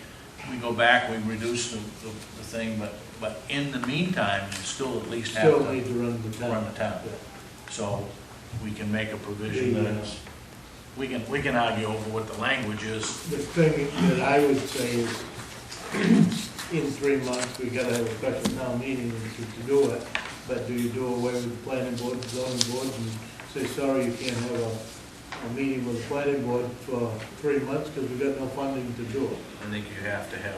we go back, we reduce the thing, but in the meantime, you still at least have Still to need to run the town. run the town. Yeah. So we can make a provision that is, we can argue over what the language is. The thing that I would say is, in 3 months, we gotta have a special town meeting to do it. but do you do away with the planning board, zoning board, and say, sorry, you can't have a meeting with the planning board for 3 months because we've got no funding to do it? I think you have to have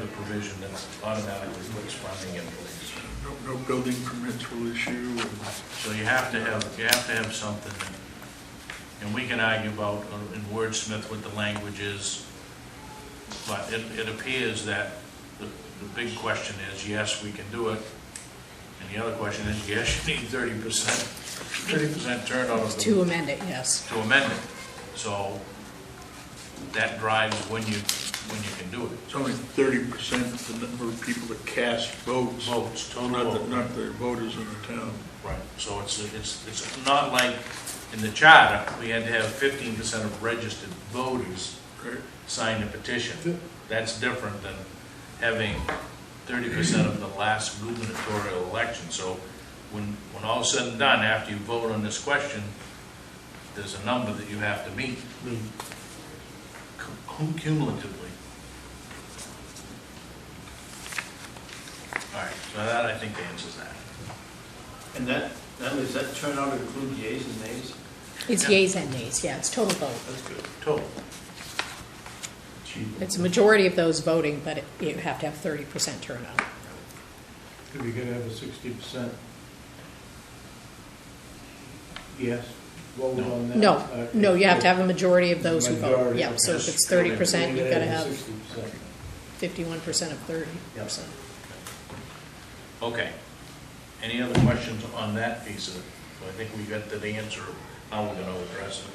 the provision that automatically puts funding in place. No building permits will issue. So you have to have something, and we can argue about in wordsmith what the language is, but it appears that the big question is, yes, we can do it, and the other question is, yes, you need 30% turnout of the. To amend it, yes. To amend it. So that drives when you can do it. It's only 30% of the number of people that cast votes. Votes, total Not vote. not the voters in the town. Right. So it's not like in the charter, we had to have 15% of registered voters Right. sign the petition. That's different than having 30% of the last gubernatorial election. So when all is said and done, after you vote on this question, there's a number that you have to meet cumulatively. All right, so that, I think, answers that. And does that turnout include yeas and nays? It's Yeah. yeas and nays, yeah, it's total vote. That's good. Total. It's a majority of those voting, but you have to have 30% turnout. If you're gonna have a 60% yes, vote on that? No, you have to have a majority of those who vote. Majority, Yeah, okay. so if it's 30%, you've got to have 60%. 51% of 30%. Okay. Any other questions on that piece of it? So I think we got the answer of how we're gonna address it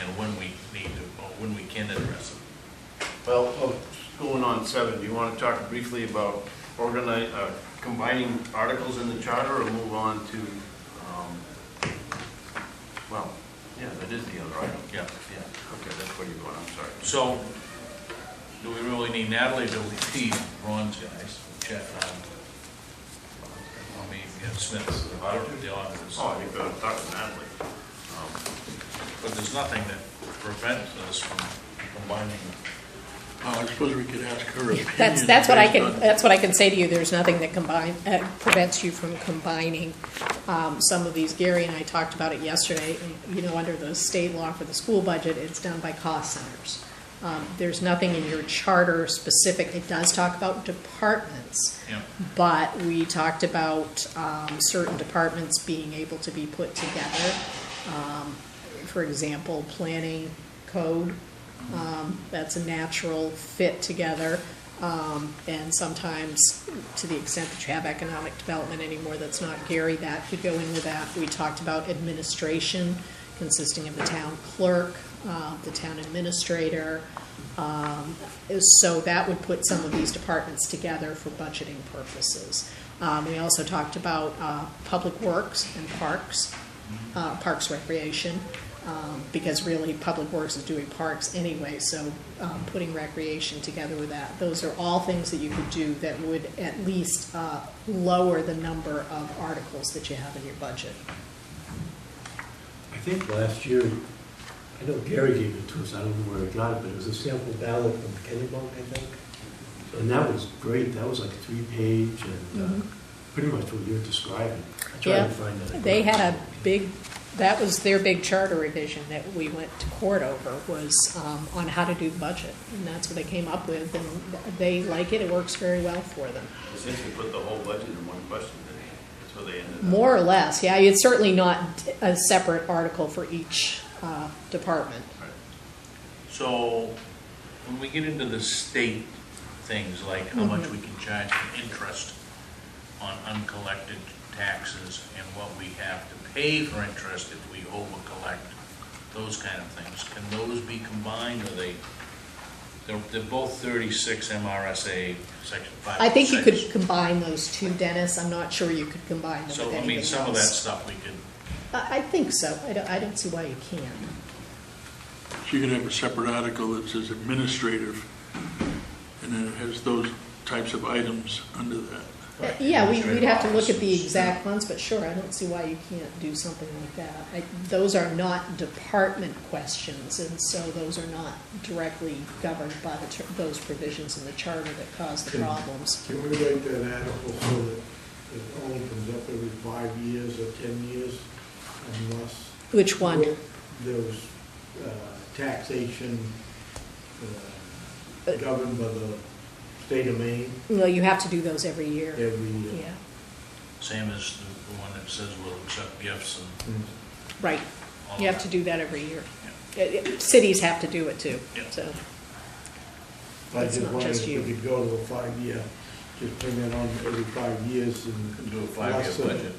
and when we need to, or when we can address it. Well, going on 7, do you want to talk briefly about combining articles in the charter, or move on to, well, yeah, that is the other item. Yeah. Okay, that's where you're going, I'm sorry. So, do we really need Natalie, or do we need Ron's guys? I mean, yeah, Smith's, the auditors. Oh, you better talk to Natalie. But there's nothing that prevents us from combining. I suppose we could ask her opinion. That's what I based on- that's what I can say to you. There's nothing that prevents you from combining some of these. Gary and I talked about it yesterday. You know, under the state law for the school budget, it's done by cost centers. There's nothing in your charter specific. It does talk about departments, Yeah. but we talked about certain departments being able to be put together. For example, planning, code. That's a natural fit together. And sometimes, to the extent that you have economic development anymore, that's not Gary, that could go in with that. We talked about administration, consisting of the town clerk, the town administrator. So that would put some of these departments together for budgeting purposes. We also talked about public works and parks, parks recreation. Because really Public Works is doing parks anyway, so putting recreation together with that. Those are all things that you could do that would at least lower the number of articles that you have in your budget. I think last year, I know Gary gave it to us, I don't know where he got it, but it was a sample ballot from Kennebunk, I think. And that was great, that was like a 3-page and pretty much what you're describing. I tried to find that. They had a big, that was their big charter revision that we went to court over, was on how to do budget. And that's what they came up with, and they like it, it works very well for them. Essentially put the whole budget in one question, didn't they? That's what they ended up. More or less, yeah. It's certainly not a separate article for each department. So, when we get into the state things, like how much we can charge for interest on uncollected taxes and what we have to pay for interest if we over-collect, those kind of things, can those be combined, or they're both 36 M.R.S.A. section 5. I think you could combine those two, Dennis. I'm not sure you could combine them with So, I anything mean, some of that else. stuff we could, I think so. I don't see why you can't. So you could have a separate article that says administrative, and then it has those types of items under that. Yeah, we'd have to look at the exact ones, but sure, I don't see why you can't do something like that. Those are not department questions, and so those are not directly governed by those provisions in the charter that cause the problems. Can we write that article so that It only comes up every 5 years or 10 years unless Which one? there's taxation governed by the state of Maine Well, you have to do those every year. every year. Yeah, Same as the one that says we'll accept gifts and right. all You of have to that. do that every year. Cities have to do it too, Yeah. so. I It's just not wondered just if you. we could go to a 5-year, just bring that on every 5 years and. Do a 5-year budget.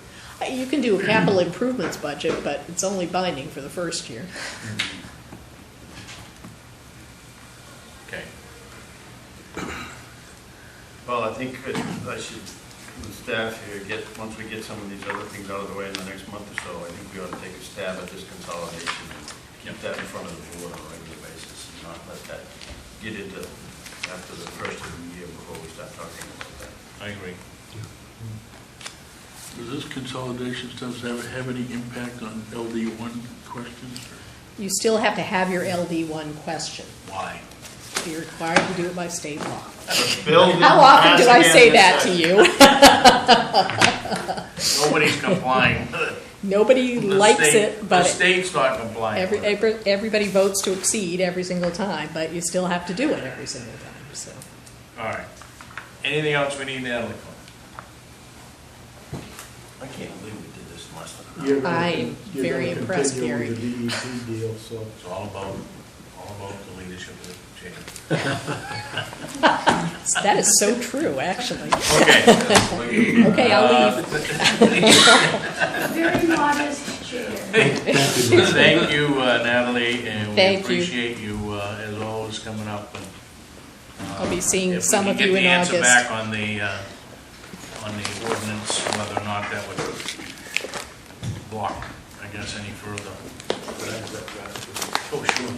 You can do a capital improvements budget, but it's only binding for the first year. Okay. Well, I think I should, the staff here, once we get some of these other things out of the way in the next month or so, I think we ought to take a stab at this consolidation and keep that in front of the board on a regular basis, and not let that get into after the first of the year before we start talking about that. I agree. Does this consolidation stuff have any impact on LD1 questions? You still have to have your LD1 question. Why? You're required to do it by state law. Building How often do I say ask that to again, you? Nobody's complying with it. Nobody The likes state- it, but The state's not complying with it. everybody votes to exceed every single time, but you still have to do it every single time, so. All right. Anything else we need to add? I can't believe we did this last time. You're gonna I con- am you're very gonna impressed, continue Gary. with the DEP deal, so. It's all about the leadership of the chain. That is so true, actually. Okay. Okay, I'll leave. Very modest chair. Thank you, Natalie, and we Thank you. appreciate you, as always, coming up. And I'll be seeing if some we of can you in get the answer August. back on the ordinance, whether or not that would block, I guess, any further. Oh, sure.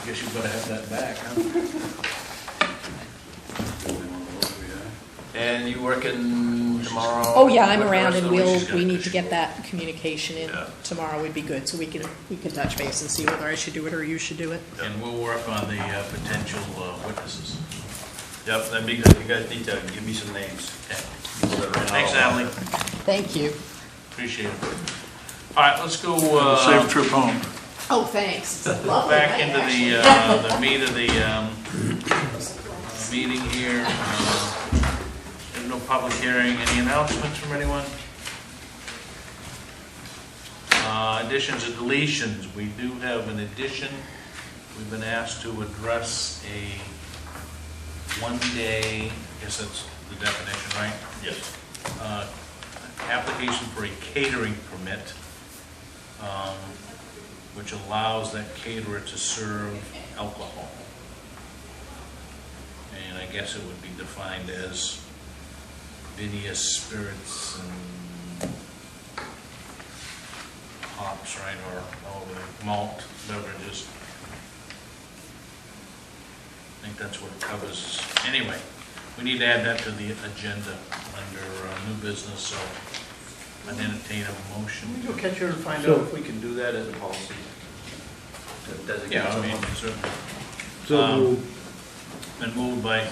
I guess you better have that back, huh? And you working tomorrow? Oh, yeah, I'm What around rest and of the week she's got we need this to get that communication in Yeah. tomorrow would be good, so we can touch base and see whether I should do it or you should do it. And we'll work on the potential witnesses. Yep, that'd be good. You guys need to give me some names. Okay. Thanks, Natalie. Thank you. Appreciate it. All right, let's go Safe trip home. Oh, thanks. It's a lovely back night, into actually. the meat of the meeting here. There's no public hearing. Any announcements from anyone? Additions and deletions. We do have an addition. We've been asked to address a one-day, I guess that's the definition, right? Yes. Application for a catering permit, which allows that caterer to serve alcohol. And I guess it would be defined as vinous spirits and hops, right, or malt beverages. I think that's what it covers. Anyway, we need to add that to the agenda under new business, so I'd entertain a motion. Can we go catch her and find So- out if we can do that as a policy? To designate Yeah, I mean, someone? certainly. So, Been moved by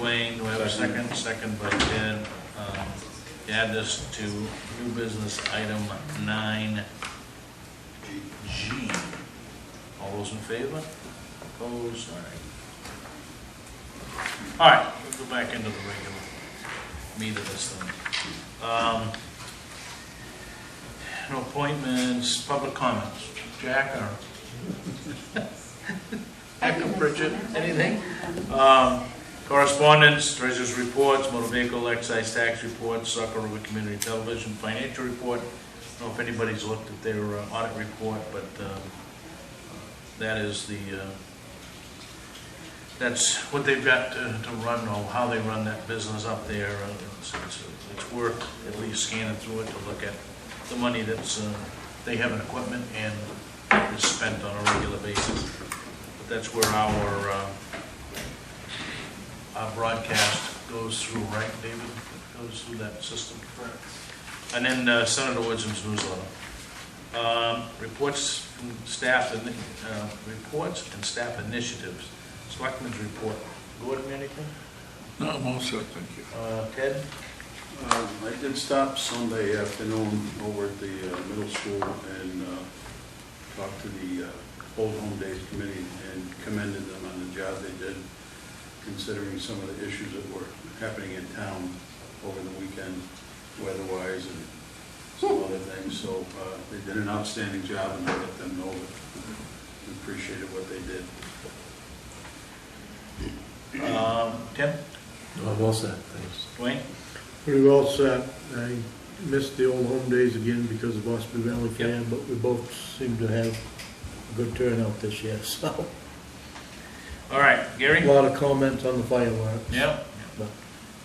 Dwayne, do I have a second? Second by Ted. To add this to new business item 9G. All those in favor? Opposed? All right, we'll go back into the regular meat of this thing. No appointments, public comments. Jack or? Jack or Bridget, anything? Correspondence, treasurer's reports, motor vehicle excise tax reports, Saco River Community Television financial report. I don't know if anybody's looked at their audit report, but that is the, that's what they've got to run, or how they run that business up there. It's worth at least scanning through it to look at the money that's, they have in equipment and is spent on a regular basis. But that's where our broadcast goes through, right, David? It goes through that system. Correct. And then Senator Woodham's newsletter. Reports from staff, reports and staff initiatives. Selectmen's report. Gordon, anything? No, I'm all set, thank you. Ted? I did stop Sunday afternoon over at the middle school and talked to the Old Home Days Committee and commended them on the job they did, considering some of the issues that were happening in town over the weekend, weather-wise and some other things. So they did an outstanding job, and I let them know that we appreciated what they did. Tim? I'm all set, thanks. Dwayne? Pretty well set. I missed the Old Home Days again because of Osprey Valley Fair, but we both seem to have a good turnout this year, so. All right, A Gary? lot of comments on the fireworks. Yeah.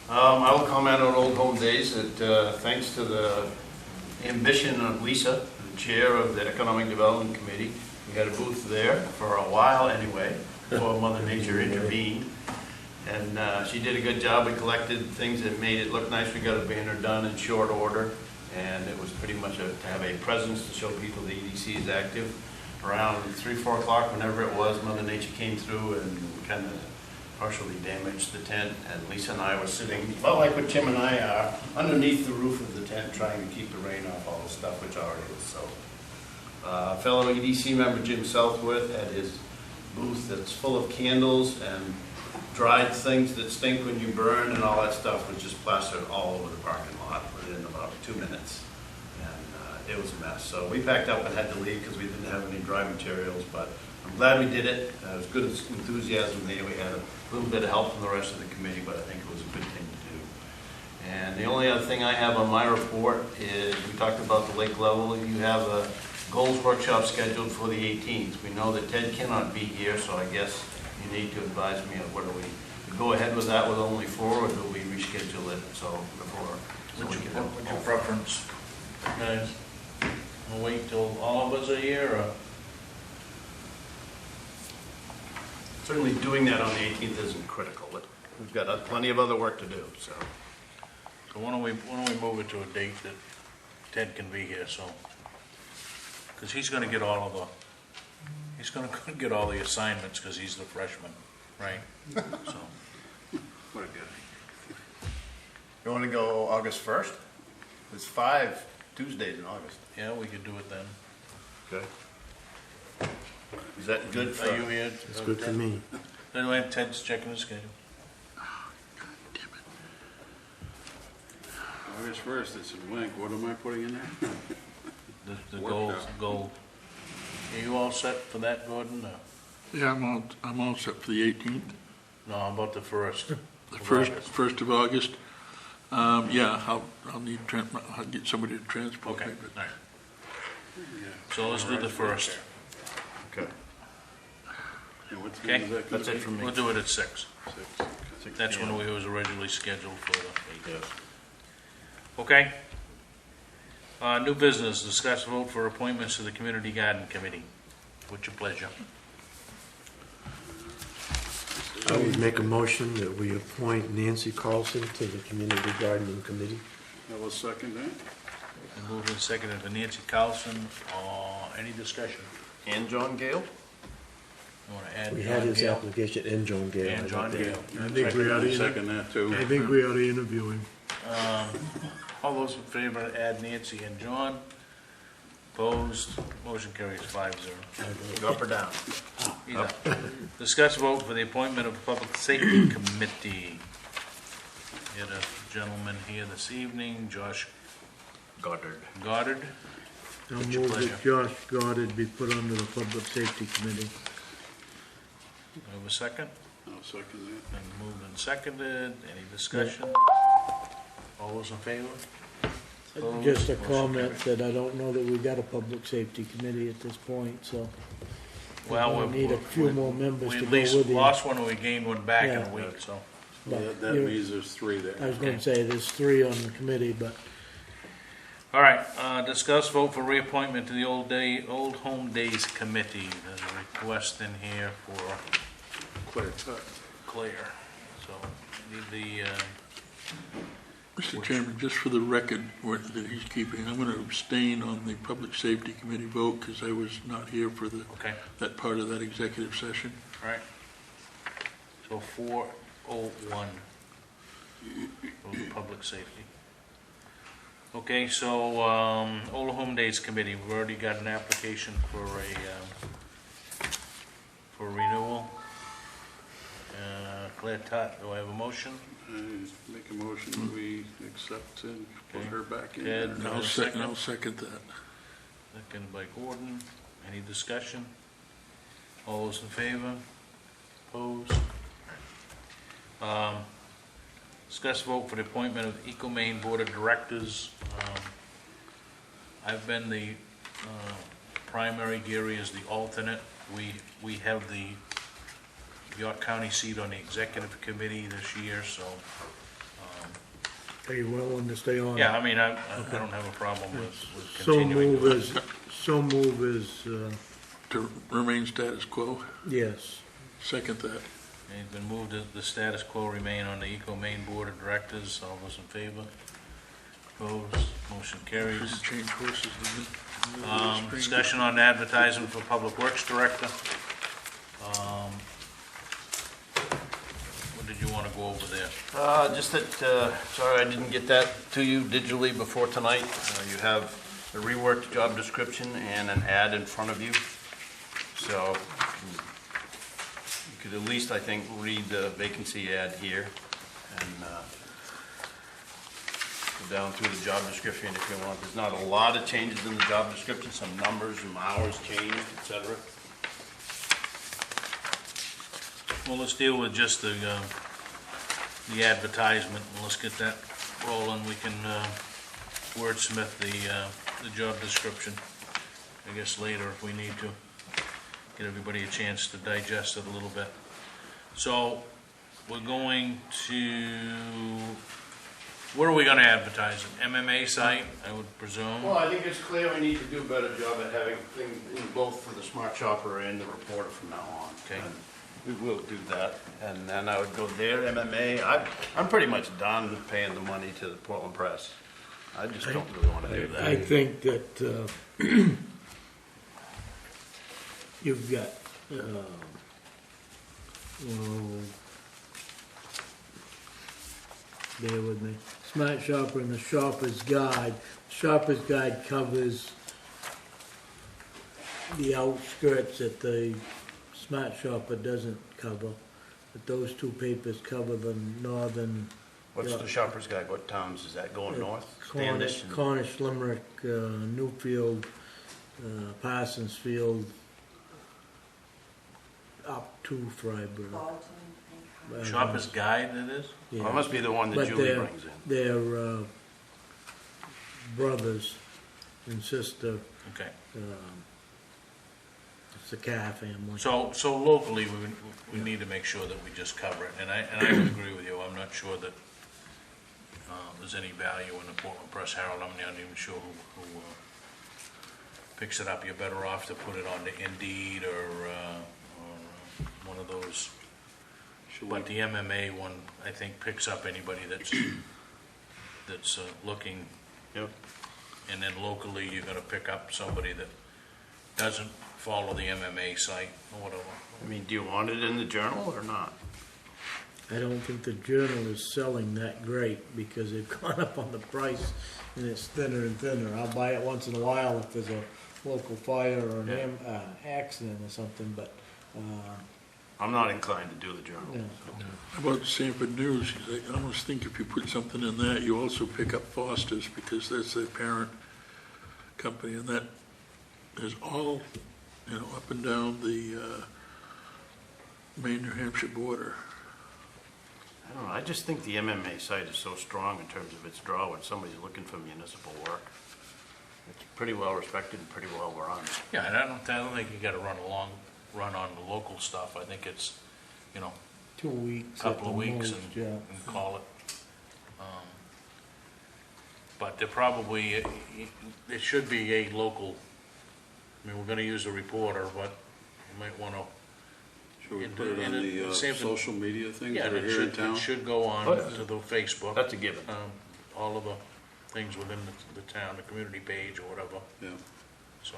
I will comment on Old Home Days that thanks to the ambition of Lisa, the chair of the Economic Development Committee, we had a booth there for a while anyway, before Mother Nature intervened. And she did a good job. We collected things that made it look nice. We got a banner done in short order, and it was pretty much to have a presence to show people the EDC is active. Around 3, 4 o'clock, whenever it was, Mother Nature came through and kind of partially damaged the tent, and Lisa and I were sitting, about like what Tim and I are, underneath the roof of the tent trying to keep the rain off all the stuff, which already was so. Fellow EDC member Jim Southworth had his booth that's full of candles and dried things that stink when you burn, and all that stuff was just plastered all over the parking lot within about 2 minutes. And it was a mess. So we packed up and had to leave because we didn't have any dry materials, but I'm glad we did it. It was good enthusiasm there. We had a little bit of help from the rest of the committee, but I think it was a good thing to do. And the only other thing I have on my report is we talked about the lake level. You have a goals workshop scheduled for the 18th. We know that Ted cannot be here, so I guess you need to advise me of whether we go ahead with that with only 4, or do we reschedule it so before? What's your preference, guys? We'll wait till all of us are here, or? Certainly doing that on the 18th isn't critical, but we've got plenty of other work to do, so. So why don't we move it to a date that Ted can be here, so. Because he's gonna get all of the, he's gonna get all the assignments, because he's the freshman, right? So. What a guy. You want to go August 1st? There's 5 Tuesdays in August. Yeah, we could do it then. Okay. Is that good for Are you here? It's good for me. Anyway, Ted's checking his schedule. August 1st, it's a blank. What am I putting in there? The Workshop. goal. Are you all set for that, Gordon? Or? Yeah, I'm all set for the 18th. No, how about the first? The first of August. Yeah, I'll need, I'll get somebody to transport Okay, me. all But right. So let's do the first. Okay. And what time Okay. is that? That's it from me. We'll do it at 6. 6. That's when we was originally scheduled for the. Yes. Okay. New business, discuss vote for appointments to the Community Garden Committee. What's your pleasure? I would make a motion that we appoint Nancy Carlson to the Community Gardening Committee. I will second that. And moved and seconded for Nancy Carlson. Any discussion? And John Gale? You want to add? We had John his Gale? application and John Gale. And John Gale. I think we ought to, Second that too. I think we ought to interview him. All those in favor to add Nancy and John? Opposed? Motion carries 5-0. Up or down? Either. Discuss vote for the appointment of Public Safety Committee. We had a gentleman here this evening, Josh Goddard. Goddard. I'll What's your move pleasure? that Josh Goddard be put onto the Public Safety Committee. Do we have a second? I'll second that. And moved and seconded. Any discussion? All those in favor? Opposed? Just a Motion comment carries. that I don't know that we got a Public Safety Committee at this point, so. Well, we'll need a few more members we to at go least with you. lost one and we gained one back in a Yeah. week, so. But That you're- means there's 3 there. I was gonna say, there's 3 on the committee, but All right, discuss vote for reappointment to the Old Home Days Committee. There's a request in here for Clear cut. Claire. So, need the, Mr. Chairman, just for the record that he's keeping, I'm going to abstain on the Public Safety Committee vote because I was not here for okay, that part of that executive session. all right. So 401 for the public safety. Okay, so, Old Home Days Committee, we've already got an application for renewal. Claire Tutt, do I have a motion? I make a motion that we accept and put her back in Ted, there. no second. I'll second that. Second by Gordon. Any discussion? All those in favor? Opposed? Discuss vote for the appointment of EcoMaine Board of Directors. I've been the primary, Gary is the alternate. We have the York County seat on the executive committee this year, so, Are you willing to stay on? yeah, I mean, I don't have a problem with So continuing. move is, To remain status quo, yes. second that. It's been moved that the status quo remain on the EcoMaine Board of Directors. All those in favor? Opposed? Motion carries. Change horses. Discussion on advertising for Public Works Director. What did you want to go over there? Just that, sorry I didn't get that to you digitally before tonight. You have a reworked job description and an ad in front of you. So you could at least, I think, read the vacancy ad here and go down through the job description if you want. There's not a lot of changes in the job description, some numbers, some hours changed, etc. Well, let's deal with just the advertisement, and let's get that rolling. We can wordsmith the job description, I guess, later if we need to. Get everybody a chance to digest it a little bit. So, we're going to, where are we gonna advertise it? MMA site, I would presume? Well, I think it's clear we need to do a better job at having things in both for the Smart Shopper and the Reporter from now on. Okay. And we will do that, and then I would go there, MMA. I'm pretty much done paying the money to the Portland Press. I just don't really want to do that. I think that you've got, bear with me, Smart Shopper and the Shopper's Guide. Shopper's Guide covers the outskirts that the Smart Shopper doesn't cover, but those two papers cover the northern. What's the Shopper's Guide? What towns is that going north? Cornish, Standish? Cornish, Limerick, Newfield, Parsonsfield, up to Freiburg. Shopper's Guide it is? Yeah. Well, it must be the one that But Julie brings in. they're brothers and sister. Okay. It's the Carr family. So locally, we need to make sure that we just cover it, and I would agree with you. I'm not sure that there's any value in the Portland Press Herald. I'm not even sure who picks it up. You're better off to put it on the Indeed or one of those. But the MMA one, I think, picks up anybody that's looking. Yep. And then locally, you're gonna pick up somebody that doesn't follow the MMA site or whatever. I mean, do you want it in the Journal or not? I don't think the Journal is selling that great because they've gone up on the price and it's thinner and thinner. I'll buy it once in a while if there's a local fire or an accident or something, but I'm not inclined to do the Journal. yeah. How about Sanford News? I almost think if you put something in that, you also pick up Foster's because that's their parent company, and that is all, up and down the Maine-New Hampshire border. I don't know, I just think the MMA site is so strong in terms of its draw when somebody's looking for municipal work. It's pretty well respected and pretty well run. Yeah, and I don't think you gotta run on the local stuff. I think it's, 2 weeks. couple at of the weeks most, yeah. and call it. But there probably, it should be a local, we're gonna use a reporter, but you might wanna, Should we And- put it on and the same thing- social media things yeah, that are it here in should, town? it should go on Oh, yeah. to the Facebook. That's a given. All of the things within the town, the community page or whatever, Yeah. so.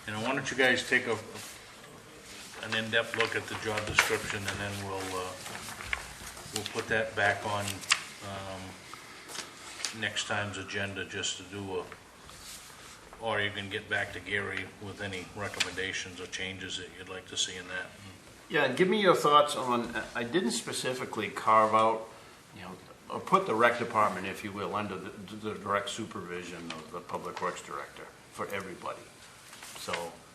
Why don't you guys take an in-depth look at the job description, and then we'll put that back on next time's agenda just to do or you can get back to Gary with any recommendations or changes that you'd like to see in that. Yeah, and give me your thoughts on, I didn't specifically carve out, or put the rec department, if you will, under the direct supervision of the Public Works Director for everybody. So,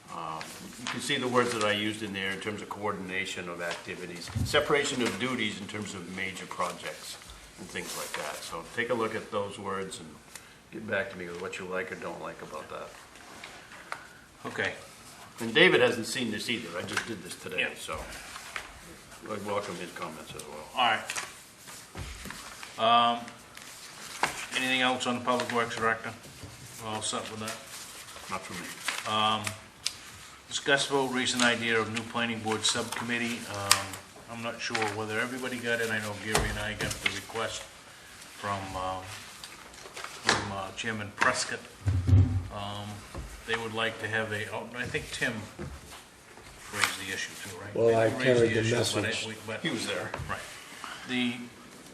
you can see the words that I used in there in terms of coordination of activities, separation of duties in terms of major projects and things like that. So take a look at those words and get back to me with what you like or don't like about that. Okay. And David hasn't seen this either. I just did this today, Yeah. so I welcome his comments as well. All right. Anything else on the Public Works Director? All set with that? Not for me. Discuss vote recent idea of new planning board subcommittee. I'm not sure whether everybody got it. I know Gary and I got the request from Chairman Prescott. They would like to have I think Tim raised the issue too, right? Well, I You raised carried the issue, message. but He was there. Right.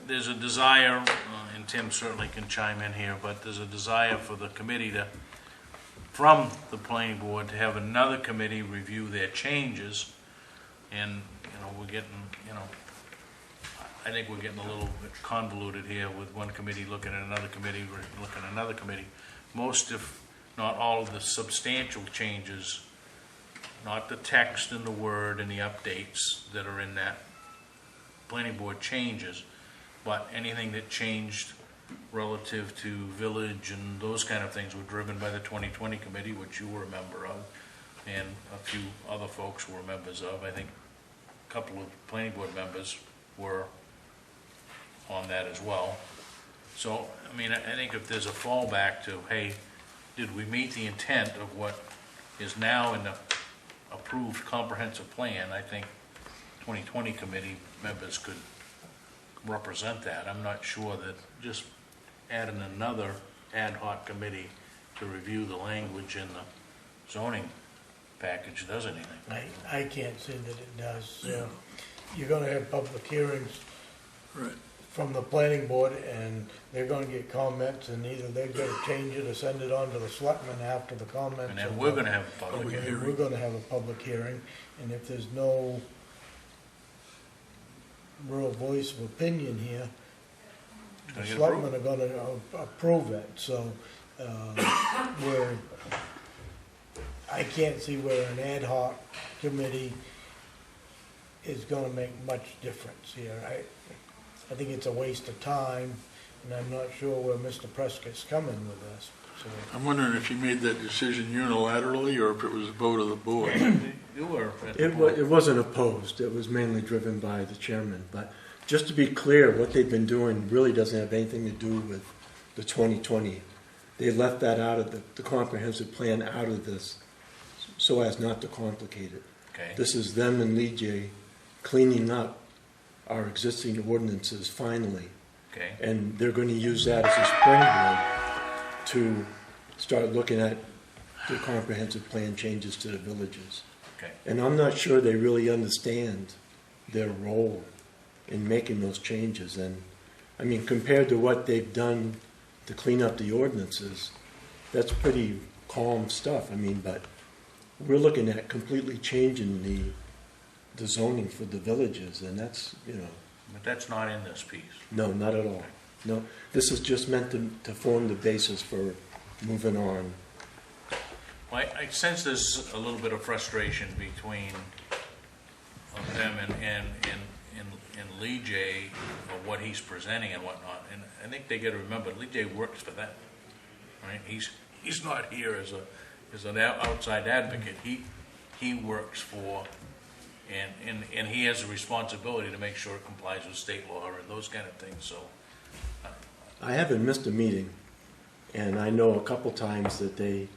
There's a desire, and Tim certainly can chime in here, but there's a desire for the committee from the planning board to have another committee review their changes. And, we're getting, I think we're getting a little bit convoluted here with one committee looking at another committee, looking at another committee. Most, if not all, of the substantial changes, not the text and the word and the updates that are in that planning board changes, but anything that changed relative to village and those kind of things were driven by the 2020 committee, which you were a member of, and a few other folks were members of. I think a couple of planning board members were on that as well. So, I mean, I think if there's a fallback to, hey, did we meet the intent of what is now in the approved comprehensive plan, I think 2020 committee members could represent that. I'm not sure that just adding another ad hoc committee to review the language in the zoning package does anything. I can't say that it does. You're gonna have public hearings Right. from the planning board, and they're gonna get comments, and either they're gonna change it or send it on to the selectmen after the comments. And then we're gonna have a public Public hearing. We're gonna have a public hearing, and if there's no real voice of opinion here, the Gonna get selectmen are gonna approve it, so, I can't see where an ad hoc committee is gonna make much difference here. I think it's a waste of time, and I'm not sure where Mr. Prescott's coming with this, so. I'm wondering if you made that decision unilaterally or if it was a vote of the board. You were at the It board. wasn't opposed, it was mainly driven by the chairman, but just to be clear, what they've been doing really doesn't have anything to do with the 2020. They left that out of the comprehensive plan out of this, so as not to complicate it. Okay. This is them and Lee J cleaning up our existing ordinances finally, Okay. and they're going to use that as a springboard to start looking at the comprehensive plan changes to the villages. Okay. And I'm not sure they really understand their role in making those changes. And, I mean, compared to what they've done to clean up the ordinances, that's pretty calm stuff. I mean, but we're looking at completely changing the zoning for the villages, and that's, But that's not in this piece. no, not at all. No, this is just meant to form the basis for moving on. Well, I sense there's a little bit of frustration between them and Lee J of what he's presenting and whatnot. And I think they got to remember, Lee J works for them, right? He's not here as an outside advocate. He works for, and he has a responsibility to make sure it complies with state law and those kind of things. So I haven't missed a meeting, and I know a couple times that they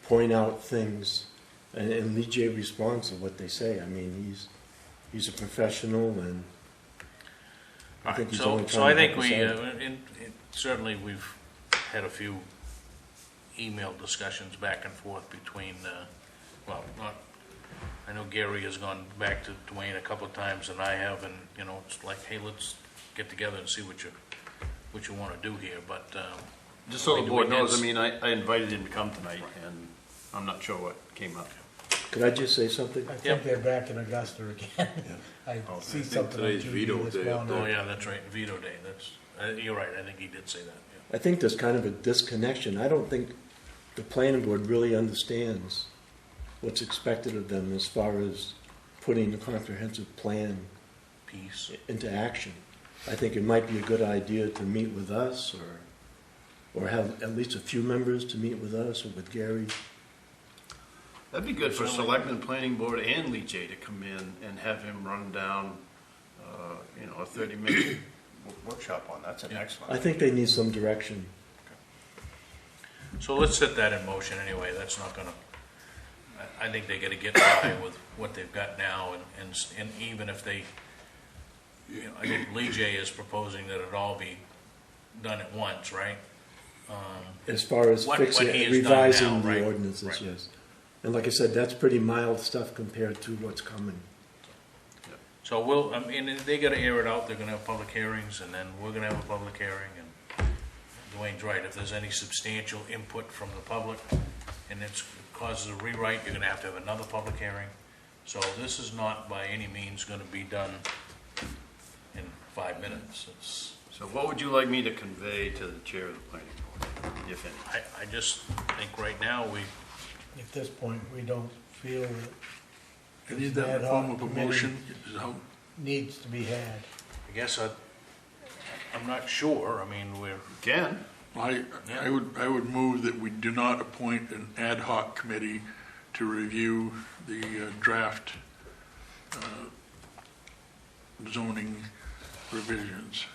point out things, and Lee J responds to what they say. I mean, he's a professional, and I think he's only So I trying to think help us we, out. certainly we've had a few email discussions back and forth between, I know Gary has gone back to Dwayne a couple of times and I have, and, it's like, hey, let's get together and see what what you want to do here, but, Just so the We board did knows, s- I mean, I invited him to come tonight, and I'm not sure what came up. Could I just say something? I Yep. think they're back in Augusta again. I Oh, I see think something on today's TV veto this day up morning. oh yeah, that's right, veto day, that's, you're right, I think he did say that, yeah. I think there's kind of a disconnection. I don't think the planning board really understands what's expected of them as far as putting the comprehensive plan Peace. into action. I think it might be a good idea to meet with us or have at least a few members to meet with us or with Gary. That'd be good for Selectmen, Planning Board, and Leach A to come in and have him run down, a 30-minute workshop on. That's an excellent. I think they need some direction. So let's set that in motion anyway, that's not gonna, I think they gotta get by with what they've got now, and even if they, I think Lee J is proposing that it all be done at once, right? As far as What fixing, he has done revising now, right, the ordinances, right. yes. And like I said, that's pretty mild stuff compared to what's coming. So we'll, I mean, they gotta air it out, they're gonna have public hearings, and then we're gonna have a public hearing, and Dwayne's right, if there's any substantial input from the public, and it causes a rewrite, you're gonna have to have another public hearing. So this is not by any means gonna be done in 5 minutes, it's, So what would you like me to convey to the chair of the planning board, if any? I just think right now, At this point, we don't feel that You need that in the form of a Committee. motion, is how, needs to be had. I guess I'm not sure, I mean, we're, Ken? I would move that we do not appoint an ad hoc committee to review the draft zoning revisions.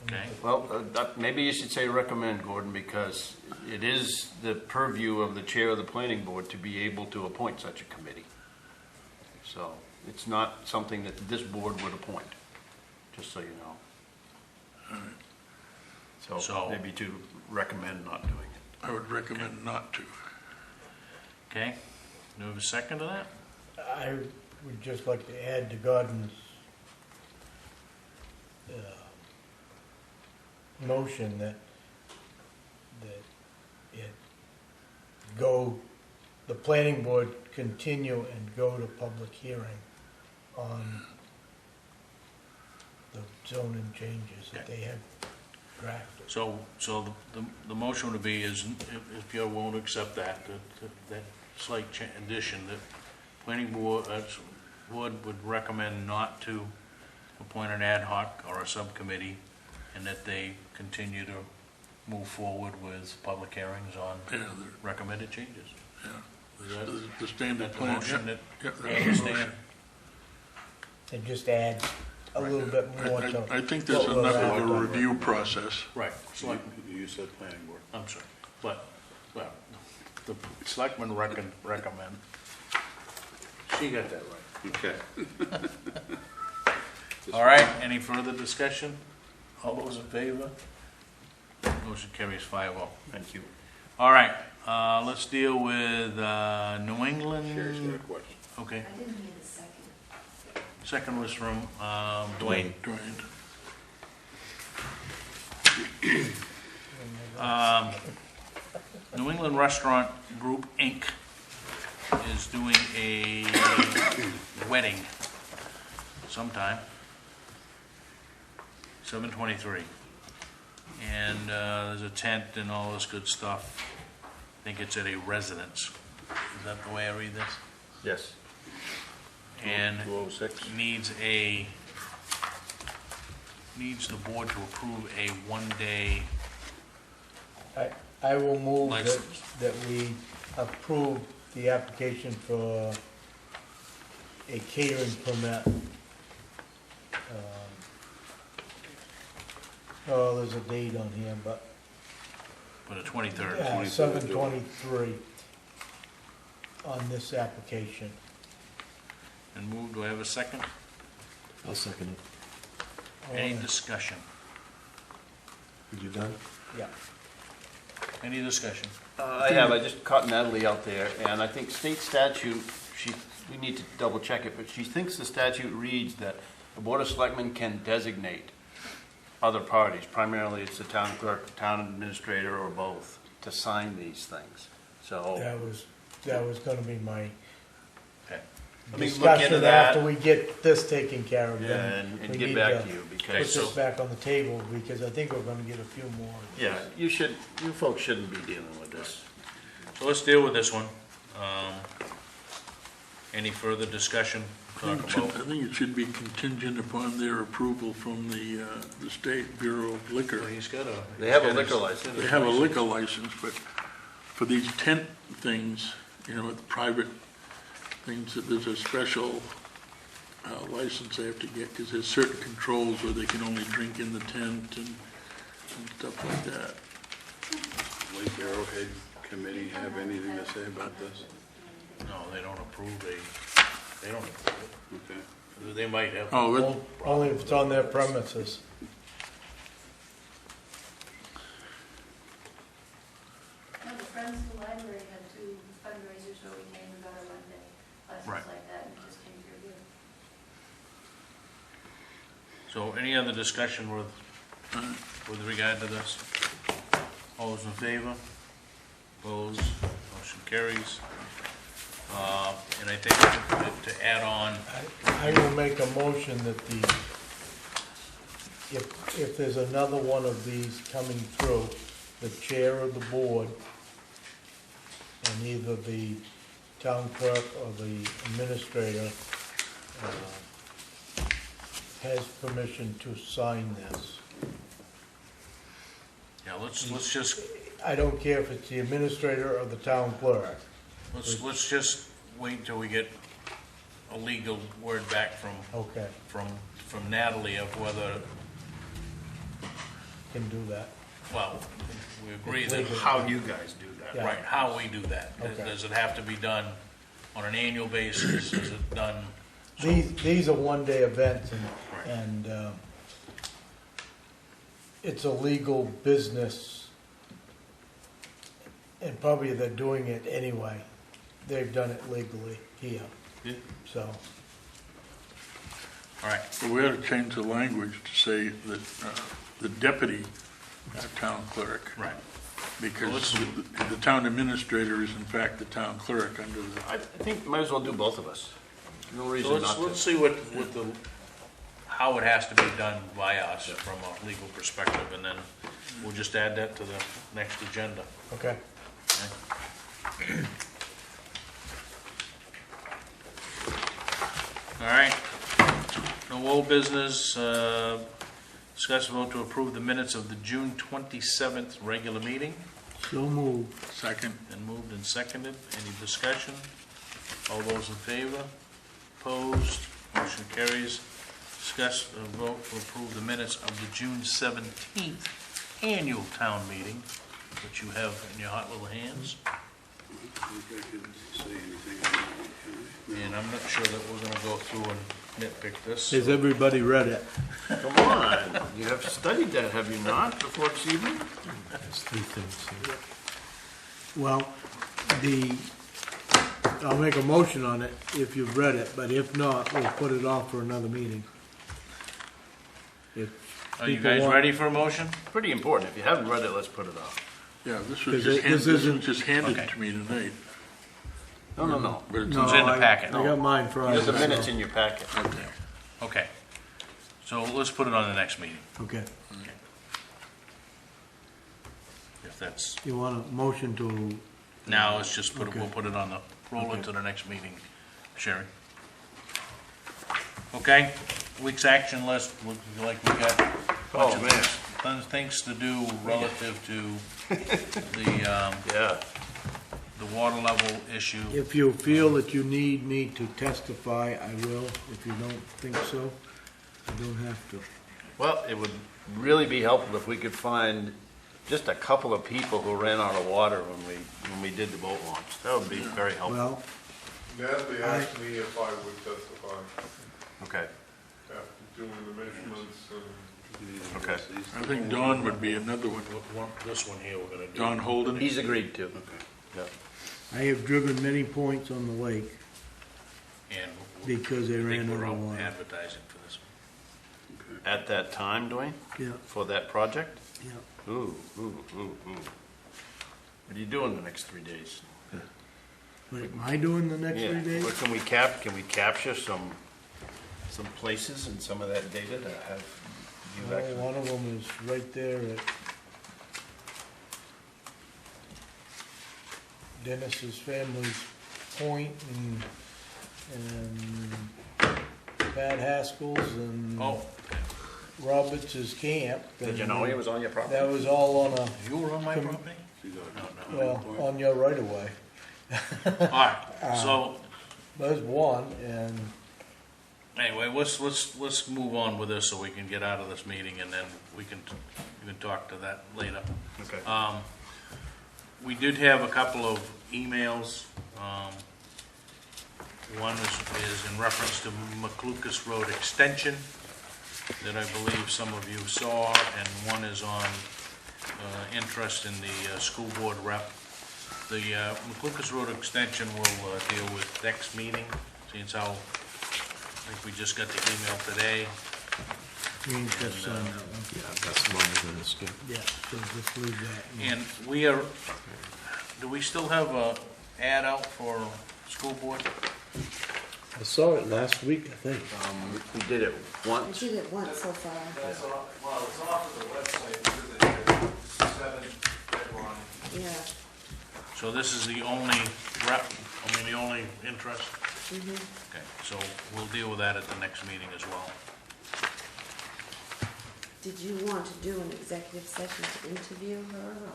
okay, Well, maybe you should say recommend, Gordon, because it is the purview of the chair of the planning board to be able to appoint such a committee. So it's not something that this board would appoint, just so you know. So So- maybe to recommend not doing it. I would recommend not to. okay, do we have a second to that? I would just like to add to Gordon's motion that it go, the planning board continue and go to public hearing on the zoning changes that they have drafted. So the motion would be is, if you're willing to accept that slight addition, that planning board, would recommend not to appoint an ad hoc or a subcommittee, and that they continue to move forward with public hearings on Yeah, recommended changes. Is that the standard the plan. motion that Yeah, you that's the understand? motion. And just add a little bit more to. I think there's what we're enough at. of a review process. Right, You said planning board. I'm sorry, but, well, the selectmen recommend. She got that right. Okay. All right, any further discussion? All those in favor? Motion carries 5-0. Thank you. All right, let's deal with New Sherry's got a England. question. Okay, I didn't hear the second. second was from Dwayne. Dwayne. New England Restaurant Group, Inc. is doing a wedding sometime, 7/23. And there's a tent and all this good stuff. I think it's at a residence. Is that the way I read this? Yes. And 206. needs the board to approve a one-day I will move license. that we approve the application for a catering permit. Oh, there's a date on here, but, For the 23rd. 7/23 on this application. And move, do I have a second? I'll second it. Any discussion? Are you done? Yeah. Any discussion? I just caught Natalie out there, and I think state statute, we need to double check it, but she thinks the statute reads that the Board of Selectmen can designate other parties. Primarily, it's the town clerk, the town administrator, or both, to sign these things. So, That was gonna be my okay. Let me look into discussion that. after we get this taken care of. Yeah, then and we get need back to you, Put because, this back on the table, because I think we're gonna get a few more. yeah, you folks shouldn't be dealing with this. So let's deal with this one. Any further discussion? I think it should be contingent upon their approval from the State Bureau of Liquor. They have a liquor license. They have a liquor license, but for these tent things, you know, with private things, that there's a special license they have to get, because there's certain controls where they can only drink in the tent and stuff like that. Lake Arrowhead Committee have anything to say about this? No, they don't approve they don't approve Okay. it. They might have. Oh, but Only if it's on their premises. No, the Friends of the Library had 2 fundraisers where we came and got our one-day Right. license like that, and it just came through here. So any other discussion with regard to this? All those in favor? Opposed? Motion carries. And I think to add on, I will make a motion that if there's another one of these coming through, the chair of the board and either the town clerk or the administrator has permission to sign this. yeah, let's just, I don't care if it's the administrator or the town clerk. let's just wait until we get a legal word back Okay, from Natalie of whether, can do that. well, we agree that, How you guys do that. Yeah. right, how we do that. Okay. Does it have to be done on an annual basis? Is it done? These are one-day events Right. and it's a legal business. And probably they're doing it anyway. They've done it legally here, Yeah. so. All right, but we ought to change the language to say that the deputy town clerk, right. because the town administrator is in fact the town clerk under the, I think might as well do both of us. No So reason not let's to. see what how it has to be done by us from a legal perspective, and then we'll just add that to the next agenda. Okay. All right, no old business, discuss and vote to approve the minutes of the June 27th regular meeting. So moved. second. Been moved and seconded, any discussion? All those in favor? Opposed? Motion carries. Discuss and vote to approve the minutes of the June 17th annual town meeting, which you have in your hot little hands. I think I can say anything on that one, can I? And I'm not sure that we're gonna go through and nitpick this. Has everybody read it? Come on, you have studied that, have you not, before this evening? There's 3 things here. Well, I'll make a motion on it if you've read it, but if not, we'll put it off for another meeting. If Are you people guys want- ready for a motion? Pretty important. If you haven't read it, let's put it off. Yeah, this Because was this isn't- just handed Okay. to me tonight. No, no, no. But it's No, It's in the I- packet. I got mine Friday. There's the minutes so- in your packet. okay. Okay. So let's put it on the next meeting, Okay. if that's, You want a motion to, now let's just put it, Okay. we'll put it on the, roll Okay. into the next meeting. Sherry? Okay, week's action list, looks like we got a bunch Oh, of man. things to do relative to the, Yeah. the water level issue. if you feel that you need me to testify, I will. If you don't think so, I don't have to. Well, it would really be helpful if we could find just a couple of people who ran out of water when we did the boat launch. That would be very helpful. Well, Natalie asked me if I would testify Okay, after doing the measurements and. okay. I think Don would be another one. This one here we're gonna do. Don Holden. He's agreed to. Yeah. I have driven many points on the lake And because they I ran think we're out out of water. advertising for this one. at that time, Dwayne, Yeah, for that project? yeah. Ooh, ooh, ooh, ooh. What are you doing the next 3 days? What am I doing the next 3 days? What can we capture some places and some of that data to have you Well, actually? one of them is right there at Dennis's family's point and Pat Haskell's and Oh, Roberts's camp. Did you know he was on your property? That was all on a, you were on my property? See that? No, no. well, on your right of way. All right, so, There's one, and anyway, let's move on with this so we can get out of this meeting, and then you can talk to that later. Okay. We did have a couple of emails. One is in reference to McLucas Road Extension that I believe some of you saw, and one is on interest in the school board rep. The McLucas Road Extension will deal with next meeting, since how, I think we just got the email today. we ain't got to sign that one. Yeah, that's the one we're gonna skip. Yeah, so just leave that. And we are, do we still have a ad out for school board? I saw it last week, I think. We did it I once. did it once so far. Well, it's off of the website, because it's 7 deadline. Yeah. So this is the only rep, the only interest? Mhm. Okay, so we'll deal with that at the next meeting as well. Did you want to do an executive session to interview her or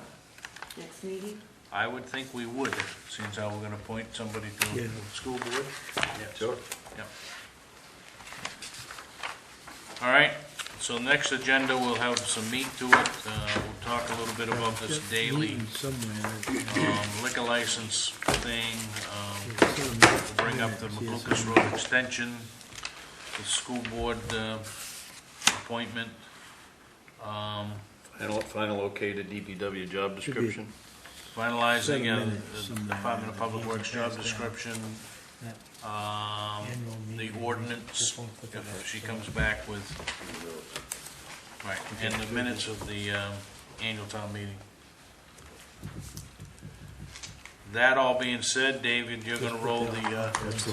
next meeting? I would think we would, since how we're gonna appoint somebody to Yeah. the school board. Yes. Sure. Yep. All right, so next agenda, we'll have some meat to it. We'll talk a little bit about this Got daily meeting somewhere. liquor license thing. We'll bring up the McLucas Road Extension, the school board appointment. Final okay to DPW job description. Finalizing 7 the minutes somewhere. Department of Public Works job description. Annual The meeting. ordinance, Just wanna put that if up. she comes back with, right, and the minutes of the annual town meeting. That all being said, David, you're gonna roll the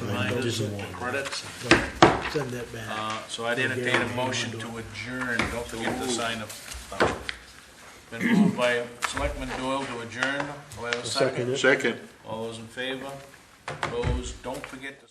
reminders and the credits. Send that back. So I'd entertain a motion to adjourn. Don't forget to sign up. Been moved by Selectman Doyle to adjourn. Do I have a second? Second it. Second. All those in favor? Opposed? Don't forget to.